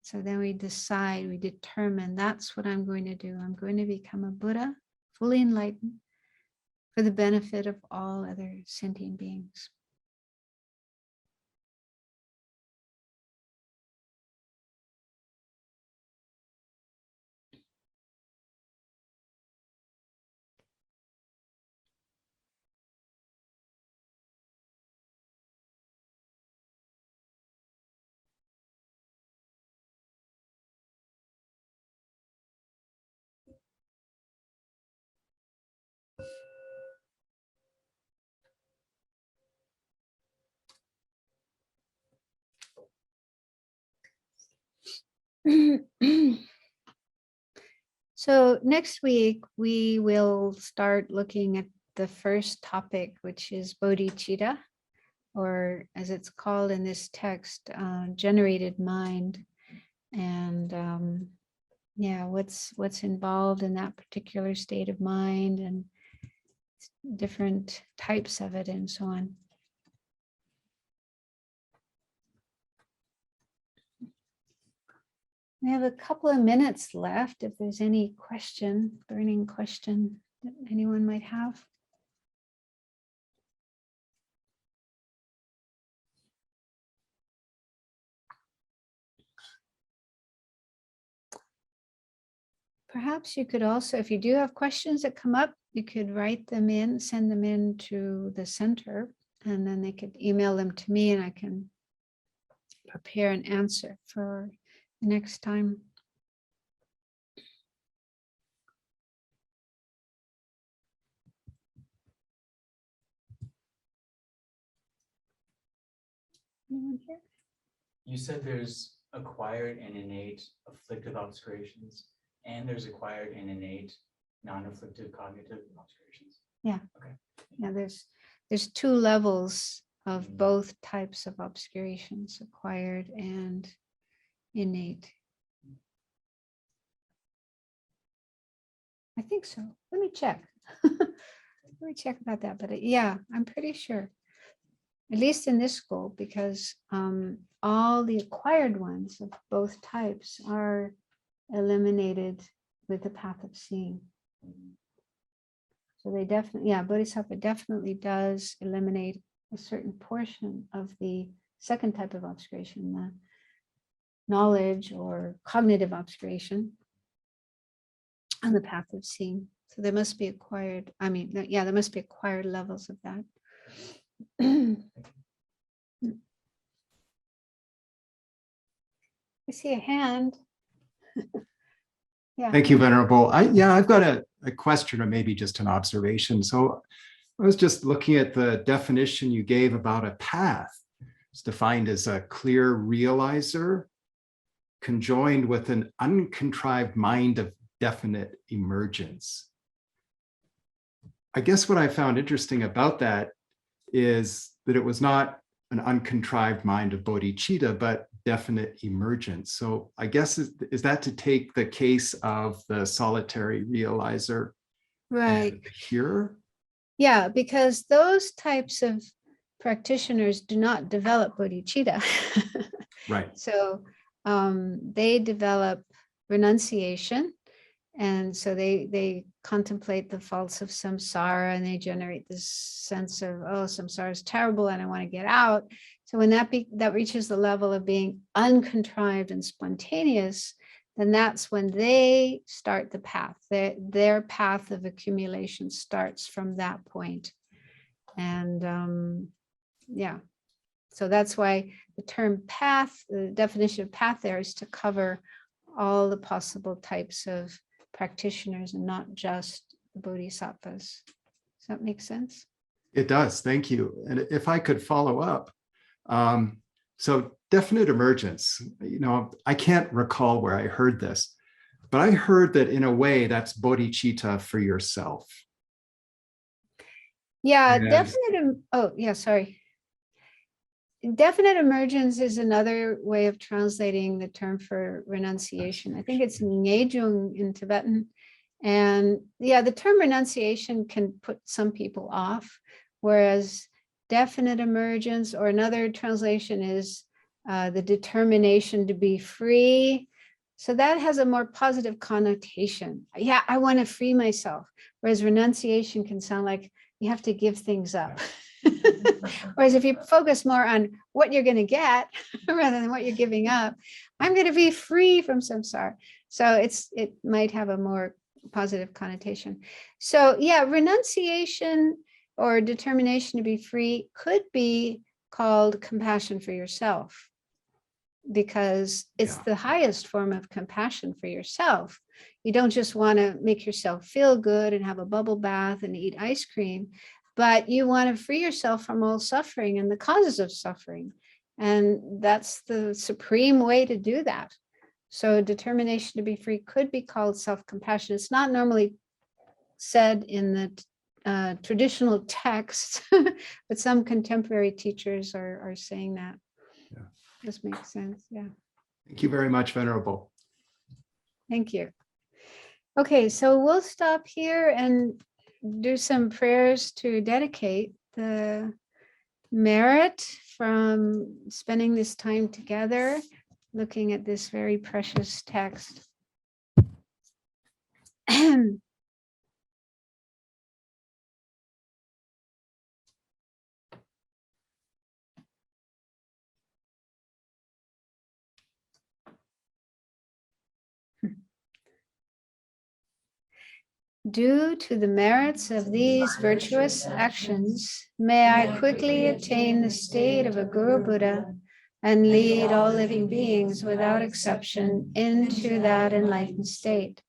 So then we decide, we determine that's what I'm going to do. I'm going to become a Buddha, fully enlightened, for the benefit of all other sentient beings. So next week, we will start looking at the first topic, which is bodhicitta, or as it's called in this text, generated mind. And yeah, what's involved in that particular state of mind and different types of it and so on. We have a couple of minutes left if there's any burning question that anyone might have. Perhaps you could also, if you do have questions that come up, you could write them in, send them in to the center, and then they could email them to me and I can prepare an answer for the next time. Anyone here? You said there's acquired and innate afflictive obscurations, and there's acquired and innate non-afflictive cognitive obscurations. Yeah. Okay. Yeah, there's two levels of both types of obscurations, acquired and innate. I think so. Let me check. Let me check about that. But yeah, I'm pretty sure, at least in this school, because all the acquired ones of both types are eliminated with the path of seeing. So they definitely, yeah, Bodhisattva definitely does eliminate a certain portion of the second type of obscuration, the knowledge or cognitive obscuration on the path of seeing. So there must be acquired, yeah, there must be acquired levels of that. I see a hand. Yeah. Thank you, Venerable. I've got a question or maybe just an observation. So I was just looking at the definition you gave about a path. It's defined as a clear realizer conjoined with an uncontrived mind of definite emergence. I guess what I found interesting about that is that it was not an uncontrived mind of bodhicitta, but definite emergence. So I guess is that to take the case of the solitary realizer, Right. and the hearer? Yeah, because those types of practitioners do not develop bodhicitta. Right. So they develop renunciation. And so they contemplate the faults of samsara, and they generate this sense of, oh, samsara is terrible and I want to get out. So when that reaches the level of being uncontrived and spontaneous, then that's when they start the path. Their path of accumulation starts from that point. And yeah, so that's why the term path, the definition of path there is to cover all the possible types of practitioners and not just the bodhisattvas. Does that make sense? It does. Thank you. And if I could follow up. So definite emergence, I can't recall where I heard this, but I heard that in a way that's bodhicitta for yourself. Yeah, And- Definite emergence is another way of translating the term for renunciation. I think it's ngejung in Tibetan. And yeah, the term renunciation can put some people off, whereas definite emergence, or another translation is the determination to be free. So that has a more positive connotation. Yeah, I want to free myself. Whereas renunciation can sound like you have to give things up. Whereas if you focus more on what you're going to get rather than what you're giving up, I'm going to be free from samsara. So it might have a more positive connotation. So yeah, renunciation or determination to be free could be called compassion for yourself, because it's the highest form of compassion for yourself. You don't just want to make yourself feel good and have a bubble bath and eat ice cream, but you want to free yourself from all suffering and the causes of suffering. And that's the supreme way to do that. So determination to be free could be called self-compassion. It's not normally said in the traditional text, but some contemporary teachers are saying that. Yeah. This makes sense. Yeah. Thank you very much, Venerable. Thank you. Okay, so we'll stop here and do some prayers to dedicate the merit from spending this time together, looking at this very precious text. Due to the merits of these virtuous actions, may I quickly attain the state of a Guru Buddha and lead all living beings without exception into that enlightened state.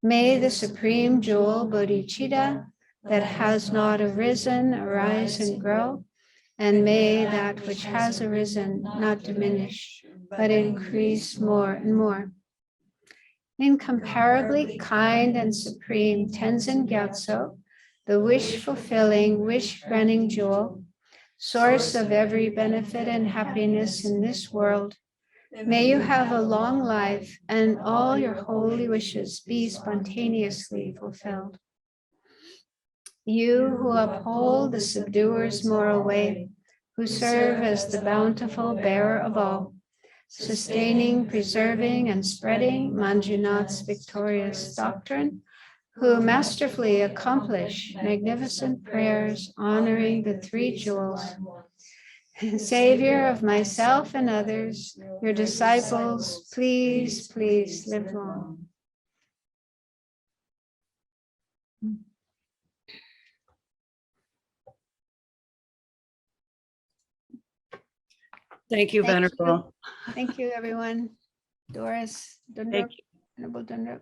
May the supreme jewel bodhicitta that has not arisen arise and grow, and may that which has arisen not diminish, but increase more and more. Incomparably kind and supreme Tenzin Gyatso, the wish-fulfilling, wish-granting jewel, source of every benefit and happiness in this world, may you have a long life and all your holy wishes be spontaneously fulfilled. You who uphold the subduer's moral way, who serve as the bountiful bearer of all, sustaining, preserving, and spreading Manjunath's victorious doctrine, who masterfully accomplish magnificent prayers honoring the three jewels. Savior of myself and others, your disciples, please, please live long. Thank you, Thank you. Venerable. Thank you, everyone. Doris, Dundrup, Thank you. Venerable Dundrup.